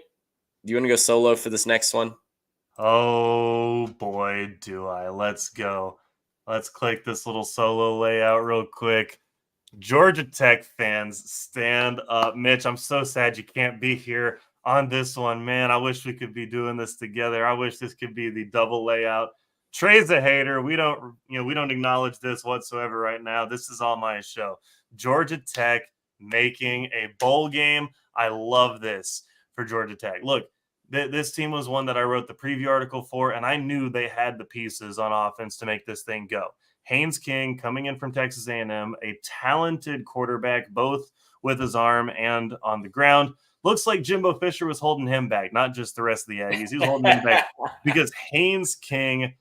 do you want to go solo for this next one? Oh, boy, do I. Let's go. Let's click this little solo layout real quick. Georgia Tech fans, stand up. Mitch, I'm so sad you can't be here on this one, man. I wish we could be doing this together. I wish this could be the double layout. Trey's a hater. We don't acknowledge this whatsoever right now. This is all my show. Georgia Tech making a bowl game. I love this for Georgia Tech. Look, this team was one that I wrote the preview article for, and I knew they had the pieces on offense to make this thing go. Haynes King coming in from Texas A&M, a talented quarterback, both with his arm and on the ground. Looks like Jimbo Fisher was holding him back, not just the rest of the Aggies. He was holding him back because Haynes King,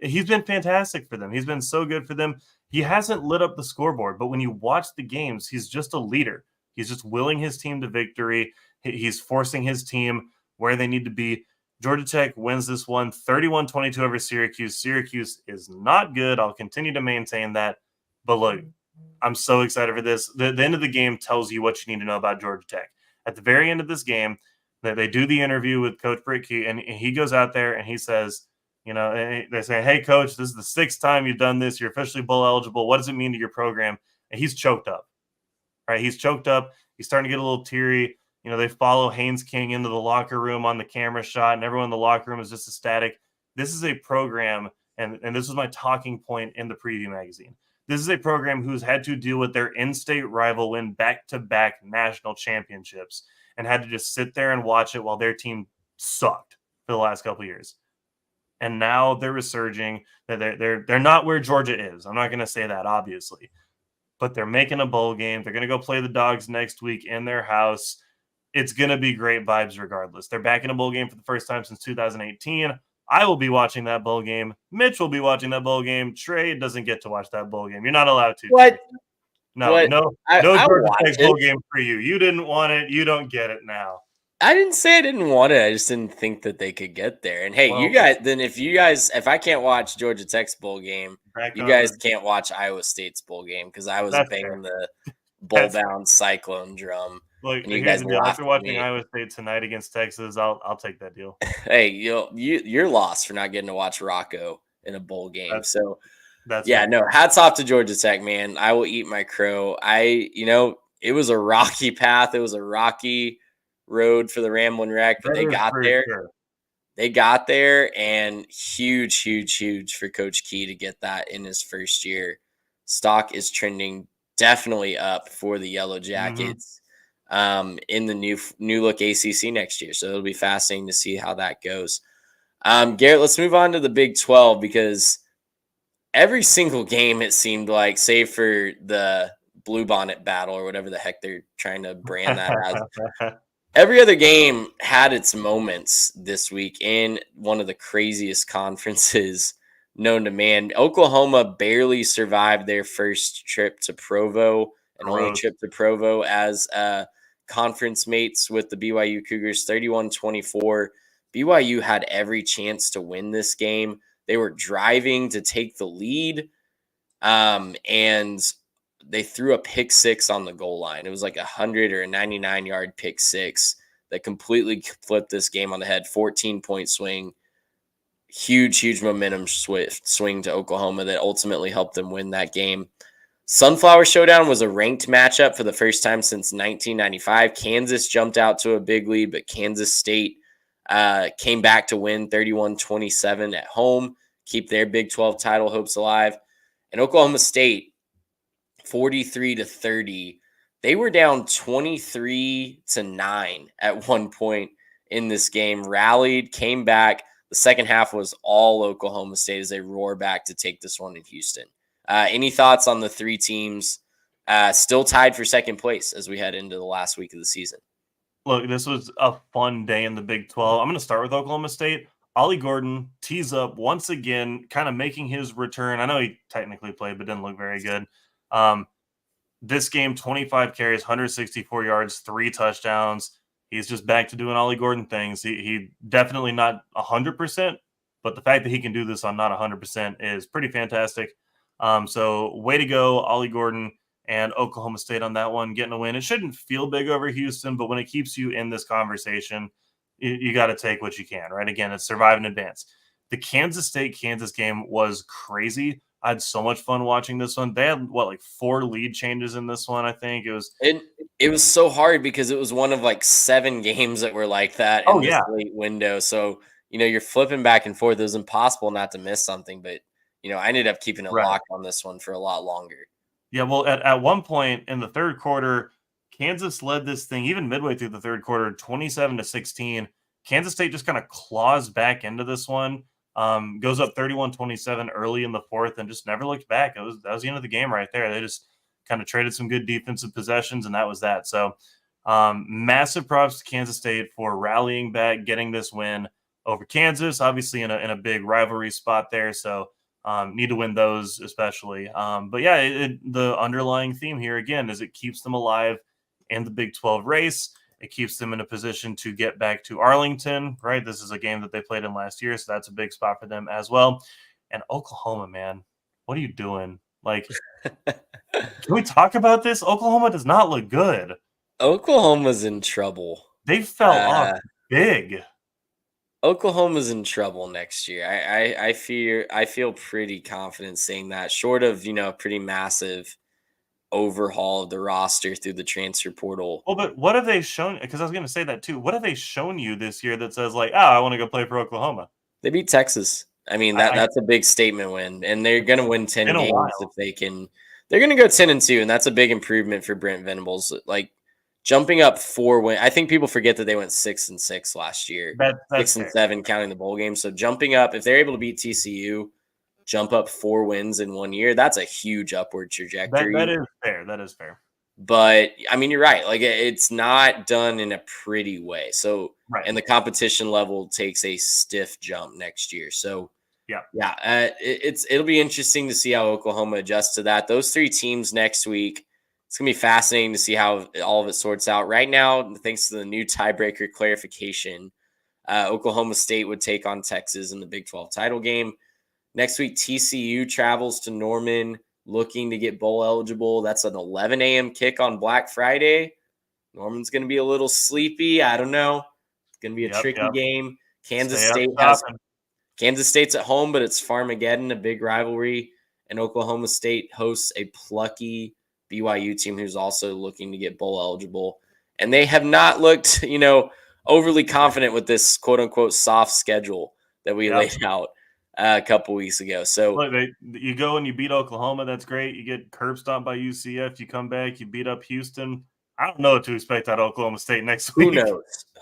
he's been fantastic for them. He's been so good for them. He hasn't lit up the scoreboard, but when you watch the games, he's just a leader. He's just willing his team to victory. He's forcing his team where they need to be. Georgia Tech wins this one 31-22 over Syracuse. Syracuse is not good. I'll continue to maintain that. But look, I'm so excited for this. The end of the game tells you what you need to know about Georgia Tech. At the very end of this game, they do the interview with Coach Britt Key, and he goes out there and he says, they say, hey, Coach, this is the 6th time you've done this. You're officially bowl eligible. What does it mean to your program? And he's choked up. Right? He's choked up. He's starting to get a little teary. They follow Haynes King into the locker room on the camera shot, and everyone in the locker room is just ecstatic. This is a program, and this was my talking point in the preview magazine. This is a program who's had to deal with their in-state rival win back-to-back national championships and had to just sit there and watch it while their team sucked for the last couple of years. And now they're resurging. They're not where Georgia is. I'm not going to say that, obviously. But they're making a bowl game. They're going to go play the Dogs next week in their house. It's going to be great vibes regardless. They're back in a bowl game for the first time since 2018. I will be watching that bowl game. Mitch will be watching that bowl game. Trey doesn't get to watch that bowl game. You're not allowed to. What? No Georgia Tech bowl game for you. You didn't want it. You don't get it now. I didn't say I didn't want it. I just didn't think that they could get there. And hey, you guys, then if I can't watch Georgia Tech's bowl game, you guys can't watch Iowa State's bowl game because I was banging the bowl-bound Cyclone drum. Look, after watching Iowa State tonight against Texas, I'll take that deal. Hey, you're lost for not getting to watch Rocco in a bowl game. Hats off to Georgia Tech, man. I will eat my crow. It was a rocky path. It was a rocky road for the Ramblin' Wreck, but they got there. Sure. They got there, and huge for Coach Key to get that in his first year. Stock is trending definitely up for the Yellow Jackets. In the new look ACC next year. So it'll be fascinating to see how that goes. Garrett, let's move on to the Big 12 because every single game it seemed like, save for the Bluebonnet battle or whatever the heck they're trying to brand that as, every other game had its moments this week in one of the craziest conferences known to man. Oklahoma barely survived their first trip to Provo and only trip to Provo as conference mates with the BYU Cougars, 31-24. BYU had every chance to win this game. They were driving to take the lead, and they threw a pick six on the goal line. It was like 100 or a 99-yard pick six that completely flipped this game on the head. 14-point swing, huge momentum swing to Oklahoma that ultimately helped them win that game. Sunflower Showdown was a ranked matchup for the first time since 1995. Kansas jumped out to a big lead, but Kansas State came back to win 31-27 at home, keep their Big 12 title hopes alive. And Oklahoma State, 43-30. They were down 23-9 at one point in this game, rallied, came back. The second half was all Oklahoma State as they roar back to take this one in Houston. Any thoughts on the three teams still tied for second place as we head into the last week of the season? Look, this was a fun day in the Big 12. I'm going to start with Oklahoma State. Ollie Gordon tees up once again, kind of making his return. I know he technically played, but didn't look very good. This game, 25 carries, 164 yards, 3 touchdowns. He's just back to doing Ollie Gordon things. He definitely not 100%, but the fact that he can do this on not 100% is pretty fantastic. So way to go, Ollie Gordon and Oklahoma State on that one, getting a win. It shouldn't feel big over Houston, but when it keeps you in this conversation, you got to take what you can, right? Again, it's survive and advance. The Kansas State-Kansas game was crazy. I had so much fun watching this one. They had like 4 lead changes in this one. I think it was so hard because it was one of like 7 games that were like that in Oh this yeah, late window. So, you're flipping back and forth. It was impossible not to miss something, but I ended up keeping it right. locked on this one for a lot longer. Yeah, well, at one point in the third quarter, Kansas led this thing even midway through the third quarter, 27-16. Kansas State just kind of claws back into this one, goes up 31-27 early in the fourth, and just never looked back. That was the end of the game right there. They just kind of traded some good defensive possessions, and that was that. So, massive props to Kansas State for rallying back, getting this win over Kansas, obviously in a big rivalry spot there. So, need to win those especially. But yeah, the underlying theme here again is it keeps them alive in the Big 12 race. It keeps them in a position to get back to Arlington, right? This is a game that they played in last year, so that's a big spot for them as well. And Oklahoma, man, what are you doing? Like, can we talk about this? Oklahoma does not look good. Oklahoma's in trouble. They fell off big. Oklahoma's in trouble next year. I feel pretty confident saying that, short of a pretty massive overhaul of the roster through the transfer portal. Well, but what have they shown? Because I was going to say that too. What have they shown you this year that says like, I want to go play for Oklahoma? They beat Texas. I mean, that's a big statement win, and they're going to win 10 games if they can. They're going to go 10-2, and that's a big improvement for Brent Venables. Like jumping up 4 wins. I think people forget that they went 6-6 last year. That's 6-7 counting the bowl game. So jumping up, if they're able to beat TCU, jump up 4 wins in 1 year, that's a huge upward trajectory. That is fair. That is fair. But I mean, you're right. Like it's not done in a pretty way. So, right. And the competition level takes a stiff jump next year. So, it'll be interesting to see how Oklahoma adjusts to that. Those 3 teams next week. It's gonna be fascinating to see how all of it sorts out. Right now, thanks to the new tiebreaker clarification, Oklahoma State would take on Texas in the Big 12 title game. Next week, TCU travels to Norman, looking to get bowl eligible. That's an 11 a.m. kick on Black Friday. Norman's going to be a little sleepy. I don't know. It's going to be a tricky game. Kansas State's at home, but it's Farmageddon, a big rivalry. And Oklahoma State hosts a plucky BYU team who's also looking to get bowl eligible. And they have not looked, overly confident with this quote-unquote soft schedule that we laid out a couple weeks ago. So look, you go and you beat Oklahoma. That's great. You get curb stomped by UCF. You come back. You beat up Houston. I don't know what to expect out of Oklahoma State next week.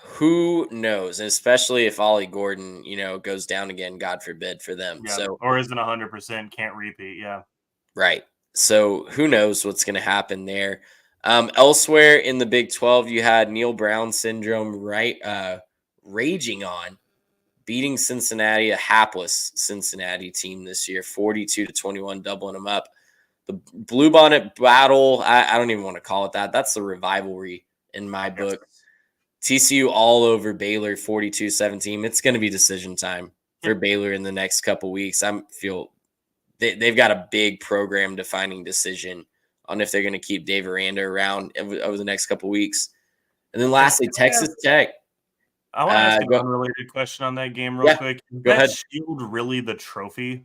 Who knows? And especially if Ollie Gordon, goes down again, God forbid for them. Yeah, so or isn't 100%, can't repeat. Yeah. Right. So who knows what's going to happen there? Elsewhere in the Big 12, you had Neil Brown syndrome, raging on, beating Cincinnati, a hapless Cincinnati team this year, 42-21, doubling them up. The Bluebonnet battle, I don't even want to call it that. That's the rivalry in my book. TCU all over Baylor, 42-17. It's going to be decision time for Baylor in the next couple weeks. I feel they've got a big program-defining decision on if they're going to keep Dave Aranda around over the next couple weeks. And then lastly, Texas Tech. I want to ask you an unrelated question on that game real quick. Go ahead. Shield really the trophy?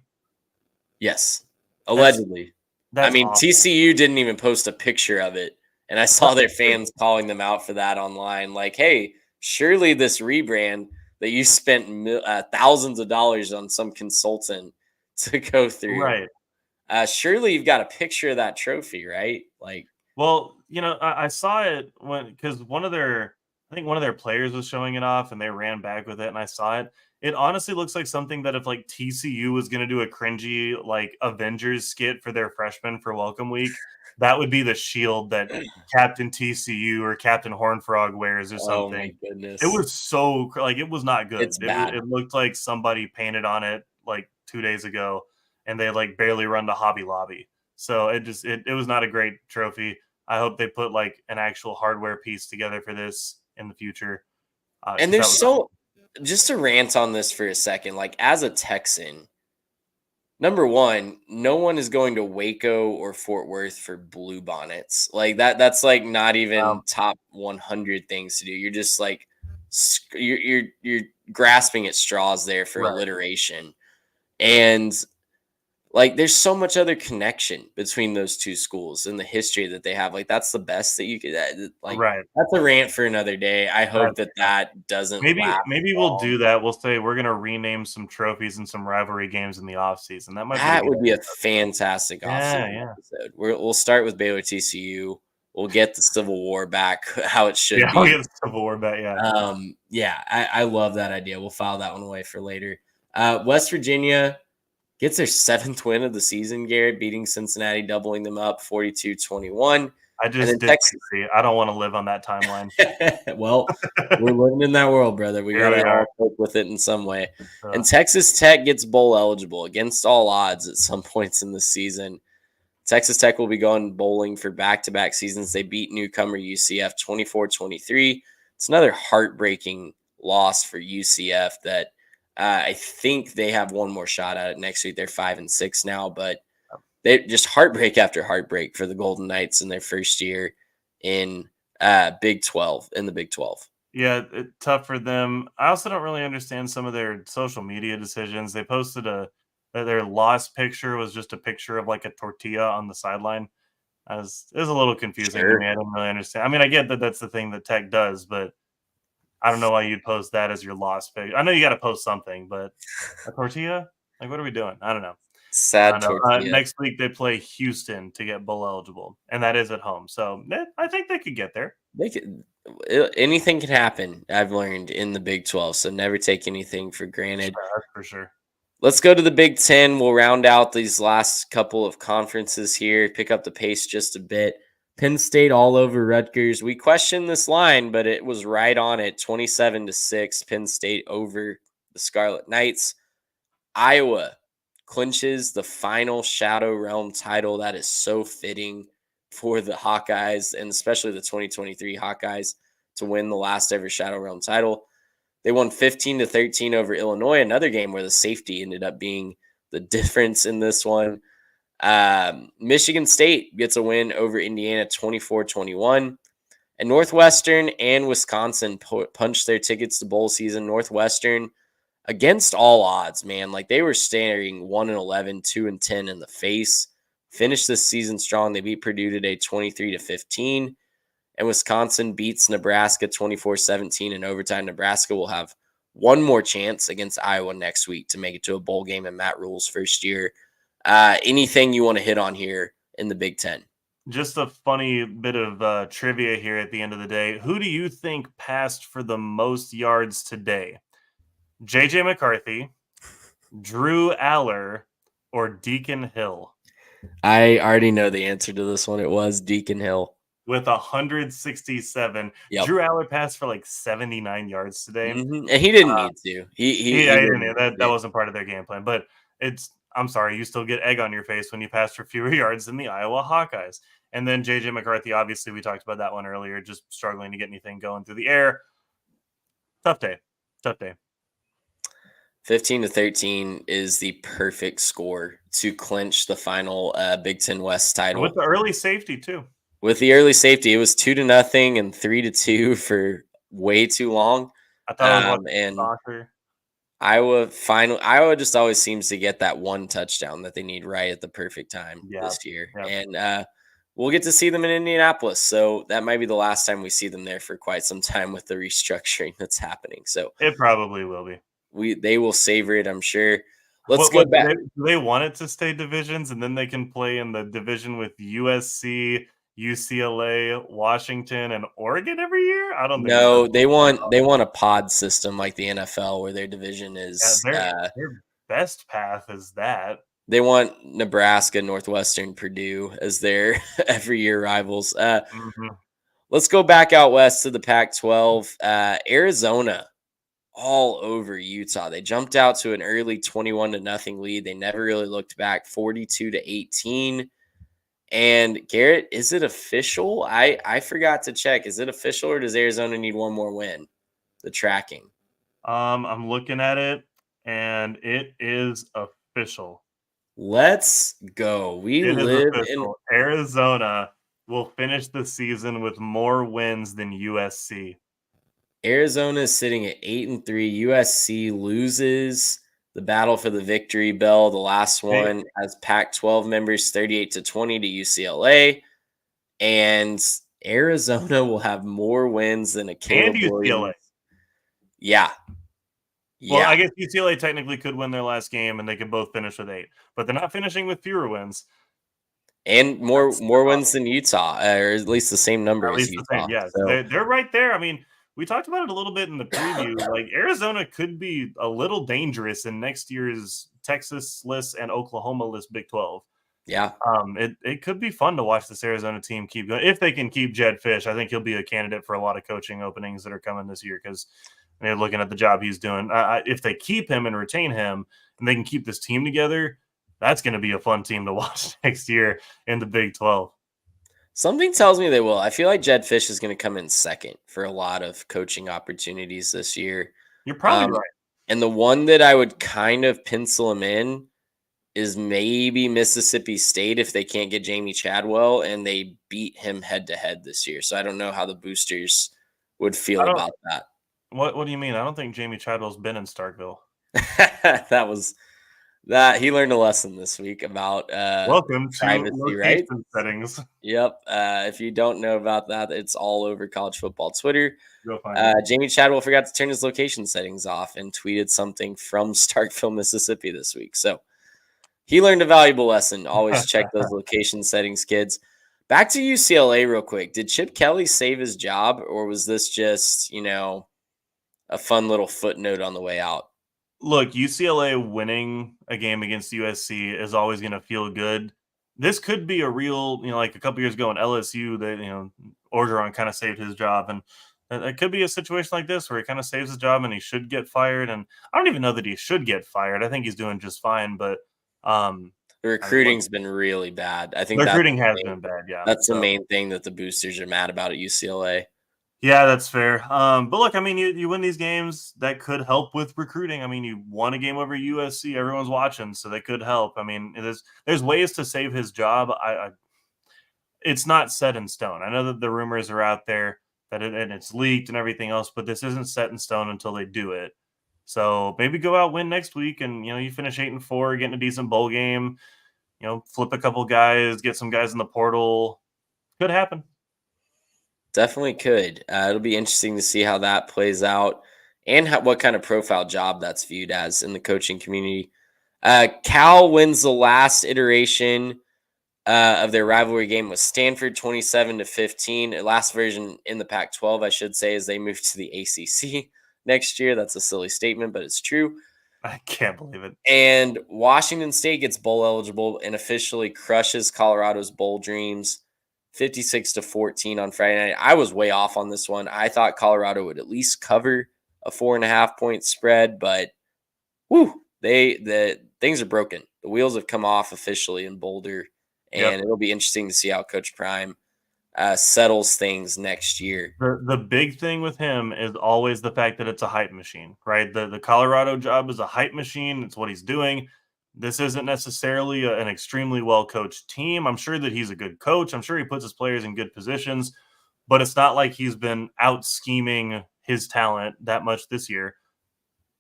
Yes, allegedly. That's awful. TCU didn't even post a picture of it. And I saw their fans calling them out for that online. Like, hey, surely this rebrand that you spent thousands of dollars on some consultant to go through. Right. Surely you've got a picture of that trophy, right? Like, well, I saw it because one of their players was showing it off and they ran back with it and I saw it. It honestly looks like something that if like TCU was going to do a cringy like Avengers skit for their freshmen for welcome week, that would be the shield that Captain TCU or Captain Hornfrog wears or something. Oh my goodness. It was so it was not good. It's bad. It looked like somebody painted on it like 2 days ago and they like barely run to Hobby Lobby. So it was not a great trophy. I hope they put like an actual hardware piece together for this in the future. And just to rant on this for a second, like as a Texan, number one, no one is going to Waco or Fort Worth for Bluebonnets. Like that's like not even top 100 things to do. You're just like, you're grasping at straws there for alliteration. And like there's so much other connection between those two schools and the history that they have. Like that's the best that you could like. Right. That's a rant for another day. I hope that doesn't last Maybe we'll long. do that. We'll say we're gonna rename some trophies and some rivalry games in the offseason. That would be a fantastic offseason episode. We'll start with Baylor TCU. We'll get the Civil War back how it should be. We'll get the Civil War back. I love that idea. We'll file that one away for later. West Virginia gets their 7th win of the season, Garrett, beating Cincinnati, doubling them up 42-21. I just did see. I don't want to live on that timeline. Well, we're living in that world, brother. We got to all cope with it in some way. And Texas Tech gets bowl eligible against all odds at some points in the season. Texas Tech will be going bowling for back-to-back seasons. They beat newcomer UCF 24-23. It's another heartbreaking loss for UCF that I think they have one more shot at it next week. They're 5-6 now, but they just heartbreak after heartbreak for the Golden Knights in their first year in Big 12, in the Big 12. Yeah, tough for them. I also don't really understand some of their social media decisions. They posted their loss picture was just a picture of like a tortilla on the sideline. It was a little confusing to me. I don't really understand. I mean, I get that that's the thing that Tech does, but I don't know why you'd post that as your loss picture. I know you got to post something, but a tortilla? Like, what are we doing? I don't know. Sad tortilla. Next week they play Houston to get bowl eligible, and that is at home. So I think they could get there. They could. Anything can happen. I've learned in the Big 12, so never take anything for granted. That's for sure. Let's go to the Big 10. We'll round out these last couple of conferences here, pick up the pace just a bit. Penn State all over Rutgers. We questioned this line, but it was right on it, 27-6. Penn State over the Scarlet Knights. Iowa clinches the final Shadow Realm title. That is so fitting for the Hawkeyes, and especially the 2023 Hawkeyes, to win the last ever Shadow Realm title. They won 15-13 over Illinois, another game where the safety ended up being the difference in this one. Michigan State gets a win over Indiana 24-21. And Northwestern and Wisconsin punched their tickets to bowl season. Northwestern, against all odds, man, like they were staring 1-11, 2-10 in the face. Finished this season strong. They beat Purdue today 23-15. And Wisconsin beats Nebraska 24-17 in overtime. Nebraska will have one more chance against Iowa next week to make it to a bowl game in Matt Rule's first year. Anything you want to hit on here in the Big Ten? Just a funny bit of trivia here at the end of the day. Who do you think passed for the most yards today? J.J. McCarthy, Drew Aller, or Deacon Hill? I already know the answer to this one. It was Deacon Hill. With 167. Yep. Drew Aller passed for like 79 yards today. Mm-hmm. And he didn't need to. He didn't. That wasn't part of their game plan. But I'm sorry, you still get egg on your face when you pass for fewer yards than the Iowa Hawkeyes. And then J.J. McCarthy, obviously, we talked about that one earlier, just struggling to get anything going through the air. Tough day. 15-13 is the perfect score to clinch the final Big Ten West title. With the early safety, too. With the early safety, it was 2-0 and 3-2 for way too long. I thought it was soccer. Iowa just always seems to get that one touchdown that they need right at the perfect time this year. Yeah. And we'll get to see them in Indianapolis. So that might be the last time we see them there for quite some time with the restructuring that's happening. So it probably will be. They will savor it, I'm sure. Let's go back. Do they want it to stay divisions, and then they can play in the division with USC, UCLA, Washington, and Oregon every year? I don't think. No, they want a pod system like the NFL where their division is. Their best path is that. They want Nebraska, Northwestern, Purdue as their every year rivals. Let's go back out west to the Pac-12. Arizona all over Utah. They jumped out to an early 21-0 lead. They never really looked back, 42-18. And Garrett, is it official? I forgot to check. Is it official, or does Arizona need one more win? The tracking. I'm looking at it, and it is official. Let's go. Arizona will finish the season with more wins than USC. Arizona is sitting at 8-3. USC loses the battle for the victory bell. The last one has Pac-12 members 38-20 to UCLA. And Arizona will have more wins than a Caleb And UCLA. Williams. Yeah. Well, I guess UCLA technically could win their last game and they could both finish with 8, but they're not finishing with fewer wins. And more wins than Utah, or at least the same number as Utah. Yeah, so. they're right there. I mean, we talked about it a little bit in the preview. Like Arizona could be a little dangerous in next year's Texas-less and Oklahoma-less Big 12. Yeah. It could be fun to watch this Arizona team keep going. If they can keep Jedd Fisch, I think he'll be a candidate for a lot of coaching openings that are coming this year because they're looking at the job he's doing. If they keep him and retain him and they can keep this team together, that's going to be a fun team to watch next year in the Big 12. Something tells me they will. I feel like Jedd Fisch is going to come in second for a lot of coaching opportunities this year. You're probably right. And the one that I would kind of pencil him in is maybe Mississippi State if they can't get Jamie Chadwell and they beat him head-to-head this year. So I don't know how the boosters would feel about that. What do you mean? I don't think Jamie Chadwell's been in Starkville. That he learned a lesson this week about welcome to privacy rights settings. Yep. If you don't know about that, it's all over college football Twitter. Go find it. Jamie Chadwell forgot to turn his location settings off and tweeted something from Starkville, Mississippi this week. So he learned a valuable lesson. Always check those location settings, kids. Back to UCLA real quick. Did Chip Kelly save his job, or was this just, a fun little footnote on the way out? Look, UCLA winning a game against USC is always going to feel good. This could be a real, like a couple years ago in LSU, that, Orgeron kind of saved his job. And it could be a situation like this where he kind of saves his job and he should get fired. And I don't even know that he should get fired. I think he's doing just fine. But the recruiting's been really bad. I think the recruiting has been bad. Yeah. That's the main thing that the boosters are mad about at UCLA. Yeah, that's fair. But look, I mean, you win these games, that could help with recruiting. I mean, you won a game over USC, everyone's watching, so that could help. I mean, there's ways to save his job. It's not set in stone. I know that the rumors are out there that it's leaked and everything else, but this isn't set in stone until they do it. So maybe go out, win next week, and you finish 8-4, get in a decent bowl game. Flip a couple guys, get some guys in the portal. Could happen. Definitely could. It'll be interesting to see how that plays out and what kind of profile job that's viewed as in the coaching community. Cal wins the last iteration of their rivalry game with Stanford, 27-15. The last version in the Pac-12, I should say, as they move to the ACC next year. That's a silly statement, but it's true. I can't believe it. And Washington State gets bowl eligible and officially crushes Colorado's bowl dreams. 56-14 on Friday night. I was way off on this one. I thought Colorado would at least cover a 4.5-point spread, but the things are broken. The wheels have come off officially in Boulder, and it'll be interesting to see how Coach Prime settles things next year. The big thing with him is always the fact that it's a hype machine, right? The Colorado job is a hype machine. It's what he's doing. This isn't necessarily an extremely well-coached team. I'm sure that he's a good coach. I'm sure he puts his players in good positions, but it's not like he's been out-scheming his talent that much this year.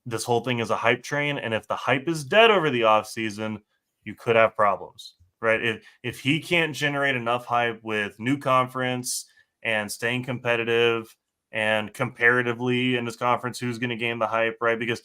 This whole thing is a hype train, and if the hype is dead over the offseason, you could have problems, right? If he can't generate enough hype with new conference and staying competitive and comparatively in this conference, who's going to gain the hype, right? Because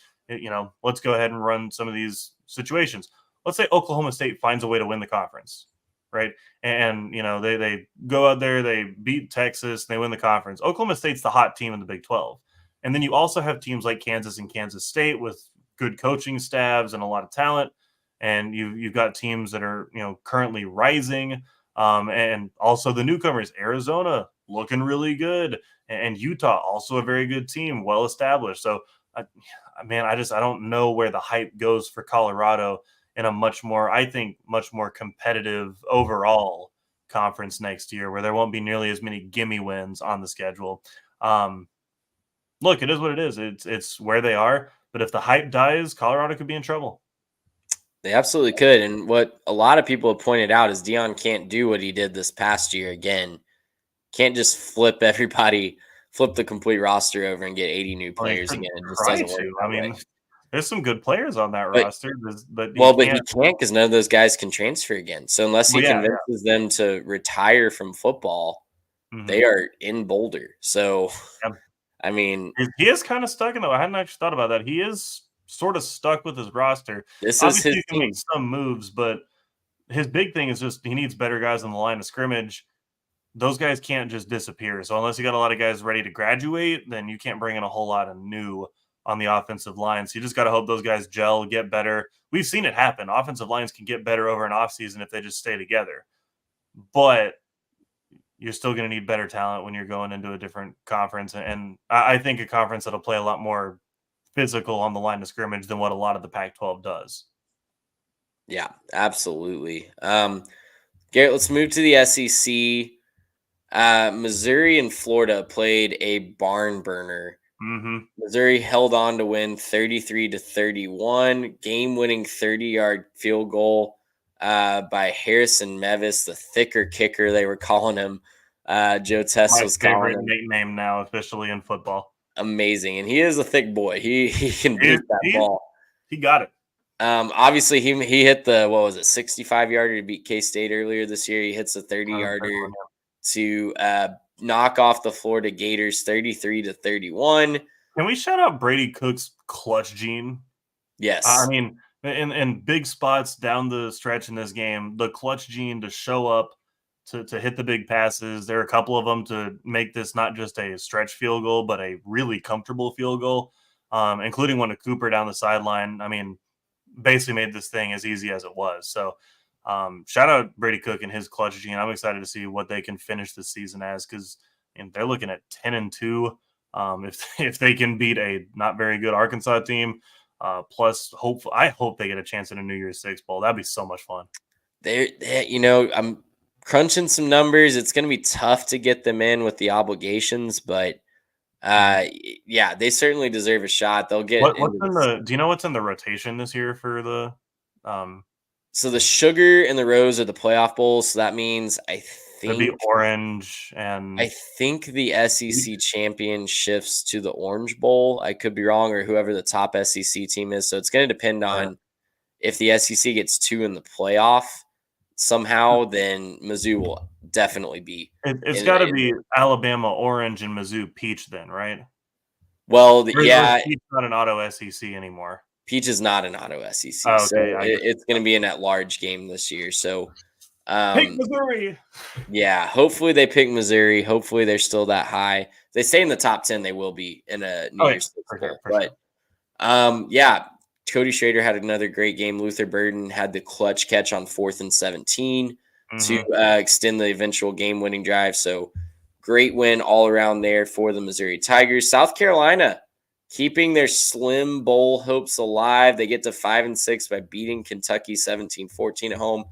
let's go ahead and run some of these situations. Let's say Oklahoma State finds a way to win the conference, right? And, they go out there, they beat Texas, they win the conference. Oklahoma State's the hot team in the Big 12. And then you also have teams like Kansas and Kansas State with good coaching staffs and a lot of talent. And you've got teams that are, currently rising. And also the newcomers, Arizona looking really good. And Utah, also a very good team, well-established. So, I don't know where the hype goes for Colorado in a much more competitive overall conference next year, where there won't be nearly as many gimme wins on the schedule. Look, it is what it is. It's where they are. But if the hype dies, Colorado could be in trouble. They absolutely could. And what a lot of people have pointed out is Deion can't do what he did this past year again. Can't just flip the complete roster over and get 80 new players again. It just doesn't work. There's some good players on that But roster, but he can't. can't because none of those guys can transfer again. So unless he convinces them to retire from football, they are in Boulder. So, Yeah. I mean, He is kind of stuck in though. I hadn't actually thought about that. He is sort of stuck with his roster. this is Obviously, his you can team. make some moves, but his big thing is just he needs better guys on the line of scrimmage. Those guys can't just disappear. So unless you got a lot of guys ready to graduate, then you can't bring in a whole lot of new on the offensive line. So you just got to hope those guys gel, get better. We've seen it happen. Offensive lines can get better over an offseason if they just stay together. But you're still going to need better talent when you're going into a different conference. And I think a conference that'll play a lot more physical on the line of scrimmage than what a lot of the Pac-12 does. Yeah, absolutely. Garrett, let's move to the SEC. Missouri and Florida played a barn burner. Mm-hmm. Missouri held on to win 33-31, game-winning 30-yard field goal by Harrison Mevis, the thicker kicker they were calling him. Joe Tess was calling him. Nickname now officially in football. Amazing, and he is a thick boy. He can beat that ball. He got it. Obviously, he hit the 65-yarder to beat K-State earlier this year. He hits a 30-yarder to knock off the Florida Gators 33-31. Can we shout out Brady Cook's clutch gene? Yes. I mean, in big spots down the stretch in this game, the clutch gene to show up, to hit the big passes. There are a couple of them to make this not just a stretch field goal, but a really comfortable field goal, including one to Cooper down the sideline. I mean, basically made this thing as easy as it was. So shout out Brady Cook and his clutch gene. I'm excited to see what they can finish this season as, because they're looking at 10-2. If they can beat a not very good Arkansas team, plus I hope they get a chance in a New Year's Six bowl. That'd be so much fun. I'm crunching some numbers. It's going to be tough to get them in with the obligations, but yeah, they certainly deserve a shot. They'll get. Do you know what's in the rotation this year for the? So the Sugar and the Rose are the playoff bowls. So that means I think it'd be Orange, and I think the SEC champion shifts to the Orange Bowl. I could be wrong, or whoever the top SEC team is. So it's going to depend on if the SEC gets 2 in the playoff somehow, then Mizzou will definitely be. It's got to be Alabama Orange and Mizzou Peach then, right? Well, yeah. Peach not an auto SEC anymore. Peach is not an auto SEC. Oh, okay, so it's going to be an at-large game this year. So pick Missouri. Yeah, hopefully they pick Missouri. Hopefully they're still that high. If they stay in the top 10, they will be in a New Year's Six bowl. But yeah, Cody Schrader had another great game. Luther Burden had the clutch catch on 4th and 17 to extend the eventual game-winning drive. So great win all around there for the Missouri Tigers. South Carolina keeping their slim bowl hopes alive. They get to 5-6 by beating Kentucky 17-14 at home.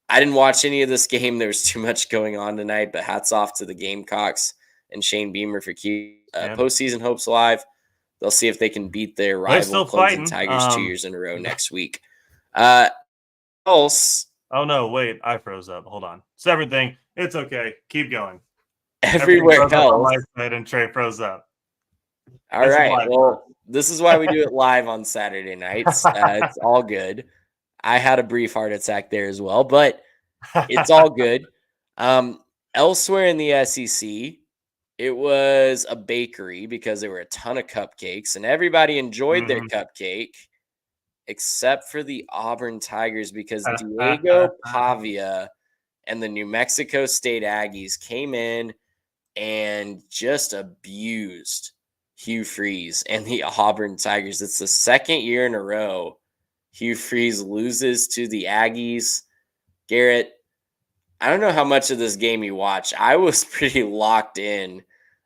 I didn't watch any of this game. There was too much going on tonight, but hats off to the Gamecocks and Shane Beamer for keeping postseason hopes alive. They'll see if they can beat their rival Clemson Tigers 2 years in a row next week. Else. Oh, no, wait. I froze up. Hold on. Separate thing. It's okay. Keep going. Everywhere else. On my side and Trey froze up. All right. Well, this is why we do it live on Saturday nights. It's all good. I had a brief heart attack there as well, but it's all good. Elsewhere in the SEC, it was a bakery because there were a ton of cupcakes and everybody enjoyed their cupcake except for the Auburn Tigers because Diego Pavia and the New Mexico State Aggies came in and just abused Hugh Freeze and the Auburn Tigers. It's the second year in a row Hugh Freeze loses to the Aggies. Garrett, I don't know how much of this game you watch. I was pretty locked in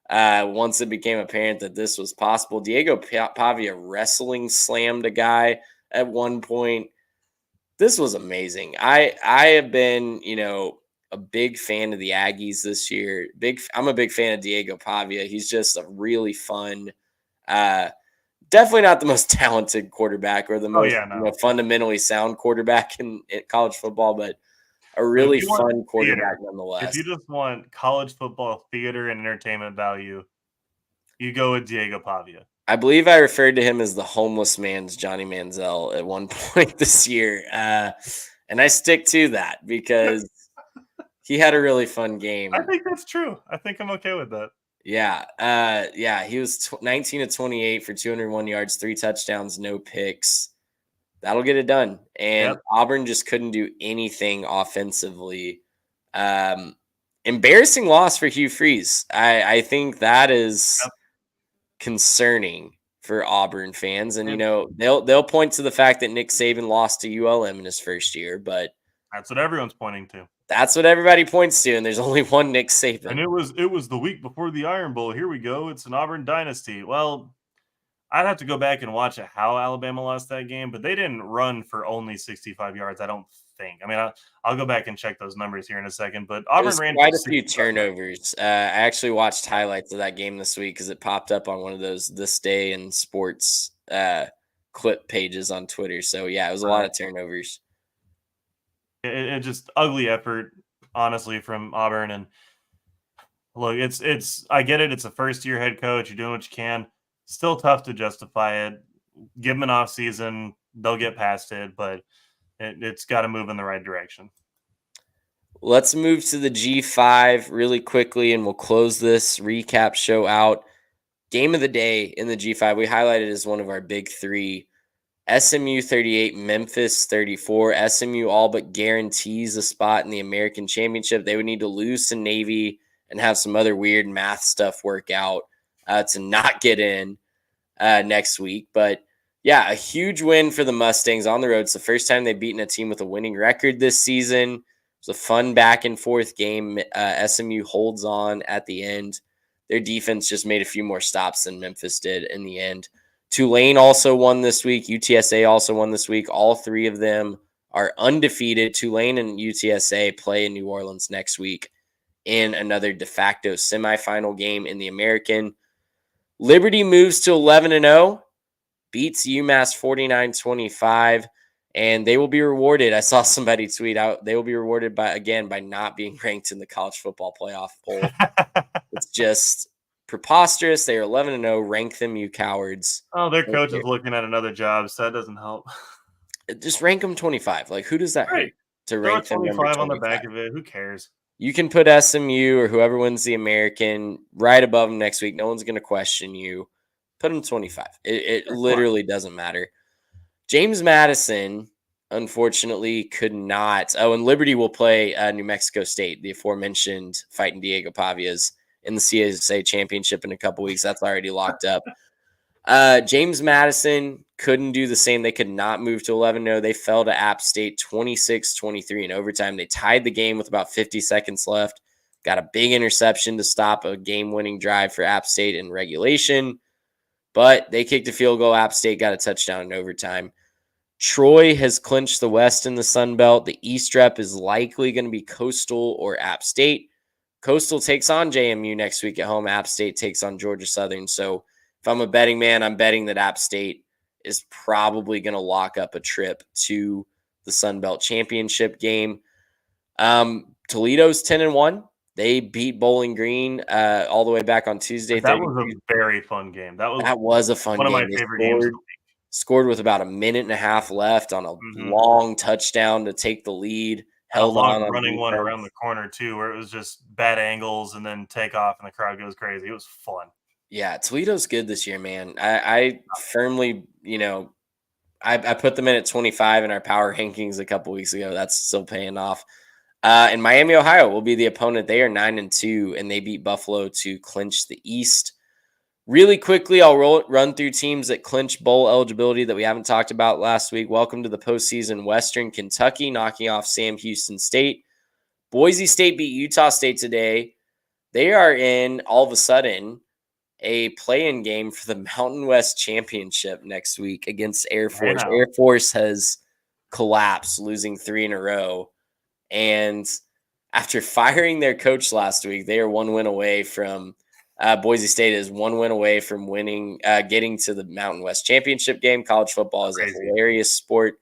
once it became apparent that this was possible. Diego Pavia wrestling slammed a guy at one point. This was amazing. I have been, a big fan of the Aggies this year. I'm a big fan of Diego Pavia. He's just a really fun, definitely not the most talented quarterback or the most fundamentally sound quarterback in college football, but a really fun quarterback nonetheless. If you just want college football theater and entertainment value, you go with Diego Pavia. I believe I referred to him as the homeless man's Johnny Manziel at one point this year. And I stick to that because he had a really fun game. I think that's true. I think I'm okay with that. Yeah. He was 19 of 28 for 201 yards, 3 touchdowns, no picks. That'll get it done. And Auburn just couldn't do anything offensively. Embarrassing loss for Hugh Freeze. I think that is concerning for Auburn fans. And, they'll point to the fact that Nick Saban lost to ULM in his first year, but that's what everyone's pointing to. That's what everybody points to, and there's only one Nick Saban. And it was the week before the Iron Bowl. Here we go. It's an Auburn dynasty. Well, I'd have to go back and watch how Alabama lost that game, but they didn't run for only 65 yards, I don't think. I mean, I'll go back and check those numbers here in a second, but Auburn ran quite a few turnovers. I actually watched highlights of that game this week because it popped up on one of those This Day in Sports clip pages on Twitter. So, yeah, it was a lot of turnovers. It just ugly effort, honestly, from Auburn. And look, it's I get it. It's a first-year head coach. You're doing what you can. Still tough to justify it. Give them an off season. They'll get past it, but it's got to move in the right direction. Let's move to the G5 really quickly, and we'll close this recap show out. Game of the day in the G5, we highlighted as one of our big three. SMU 38, Memphis 34. SMU all but guarantees a spot in the American Championship. They would need to lose to Navy and have some other weird math stuff work out to not get in next week. But, yeah, a huge win for the Mustangs on the road. It's the first time they've beaten a team with a winning record this season. It was a fun back-and-forth game. SMU holds on at the end. Their defense just made a few more stops than Memphis did in the end. Tulane also won this week. UTSA also won this week. All three of them are undefeated. Tulane and UTSA play in New Orleans next week in another de facto semifinal game in the American. Liberty moves to 11-0, beats UMass 49-25, and they will be rewarded. I saw somebody tweet out, they will be rewarded by not being ranked in the college football playoff poll. It's just preposterous. They are 11-0. Rank them, you cowards. Oh, their coach is looking at another job, so that doesn't help. Just rank them 25. Like, who does that hurt to rank them 25 on the back of it? Who cares? You can put SMU or whoever wins the American right above them next week. No one's going to question you. Put them 25. It literally doesn't matter. James Madison, unfortunately, could not. Oh, and Liberty will play New Mexico State, the aforementioned Fighting Diego Pavias, in the CSA championship in a couple weeks. That's already locked up. James Madison couldn't do the same. They could not move to 11-0. They fell to App State 26-23 in overtime. They tied the game with about 50 seconds left. Got a big interception to stop a game-winning drive for App State in regulation. But they kicked a field goal. App State got a touchdown in overtime. Troy has clinched the West in the Sun Belt. The East rep is likely going to be Coastal or App State. Coastal takes on JMU next week at home. App State takes on Georgia Southern. So if I'm a betting man, I'm betting that App State is probably going to lock up a trip to the Sun Belt Championship game. Toledo's 10-1. They beat Bowling Green all the way back on Tuesday. That was a very fun game. That was a fun game. One of my favorite games. Scored with about a minute and a half left on a long touchdown to take the lead. Held on running one around the corner too, where it was just bad angles and then take off and the crowd goes crazy. It was fun. Yeah, Toledo's good this year, man. I firmly, I put them in at 25 in our power rankings a couple weeks ago. That's still paying off. And Miami, Ohio will be the opponent. They are 9-2, and they beat Buffalo to clinch the East. Really quickly, I'll run through teams that clinch bowl eligibility that we haven't talked about last week. Welcome to the postseason. Western Kentucky knocking off Sam Houston State. Boise State beat Utah State today. They are in, all of a sudden, a play-in game for the Mountain West Championship next week against Air Force. Air Force has collapsed, losing 3 in a row. And after firing their coach last week, they are 1 win away from Boise State is 1 win away from winning, getting to the Mountain West Championship game. College football is a hilarious sport.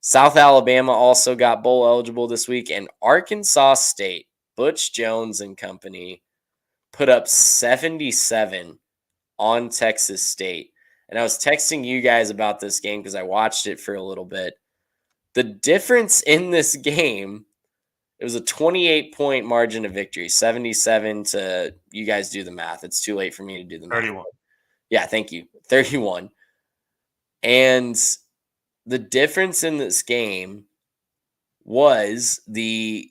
South Alabama also got bowl eligible this week, and Arkansas State, Butch Jones and company, put up 77 on Texas State. And I was texting you guys about this game because I watched it for a little bit. The difference in this game, it was a 28-point margin of victory, 77 to, you guys do the math. It's too late for me to do the math. 31. Yeah, thank you. 31. And the difference in this game was the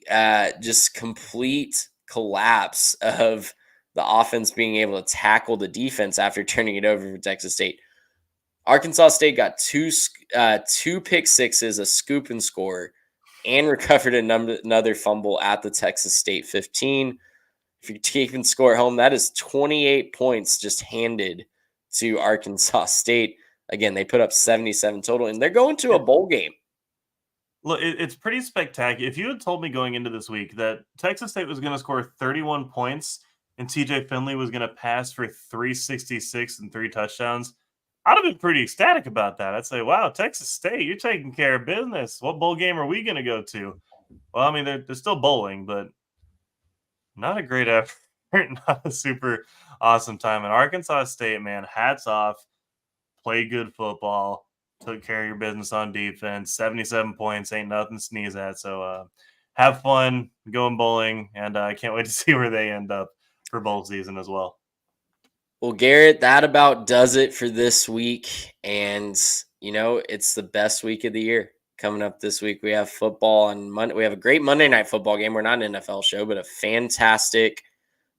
just complete collapse of the offense being able to tackle the defense after turning it over for Texas State. Arkansas State got two pick sixes, a scoop and score, and recovered another fumble at the Texas State 15. If you're keeping score at home, that is 28 points just handed to Arkansas State. Again, they put up 77 total, and they're going to a bowl game. Look, it's pretty spectacular. If you had told me going into this week that Texas State was going to score 31 points and TJ Finley was going to pass for 366 and 3 touchdowns, I'd have been pretty ecstatic about that. I'd say, wow, Texas State, you're taking care of business. What bowl game are we going to go to? Well, I mean, they're still bowling, but not a great effort, not a super awesome time. And Arkansas State, man, hats off. Play good football. Took care of your business on defense. 77 points ain't nothing to sneeze at. So have fun going bowling, and I can't wait to see where they end up for bowl season as well. Well, Garrett, that about does it for this week. And, it's the best week of the year coming up this week. We have football on Monday. We have a great Monday night football game. We're not an NFL show, but a fantastic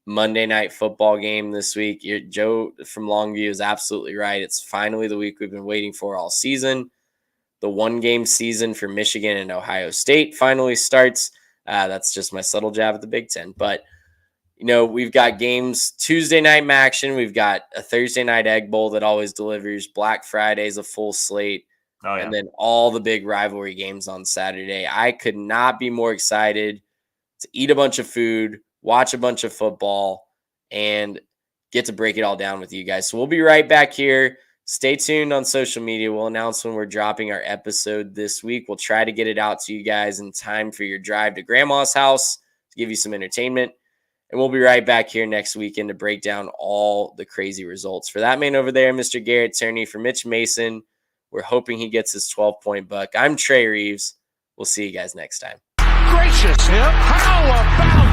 Monday night football game this week. Joe from Longview is absolutely right. It's finally the week we've been waiting for all season. The one-game season for Michigan and Ohio State finally starts. That's just my subtle jab at the Big Ten. But, we've got games Tuesday night action. We've got a Thursday night Egg Bowl that always delivers. Black Friday's a full slate. Oh, yeah. And then all the big rivalry games on Saturday. I could not be more excited to eat a bunch of food, watch a bunch of football, and get to break it all down with you guys. So we'll be right back here. Stay tuned on social media. We'll announce when we're dropping our episode this week. We'll try to get it out to you guys in time for your drive to grandma's house to give you some entertainment. And we'll be right back here next weekend to break down all the crazy results. For that man over there, Mr. Garrett Turney, for Mitch Mason, we're hoping he gets his 12-point buck. I'm Trey Reeves. We'll see you guys next time. Gracious him. How about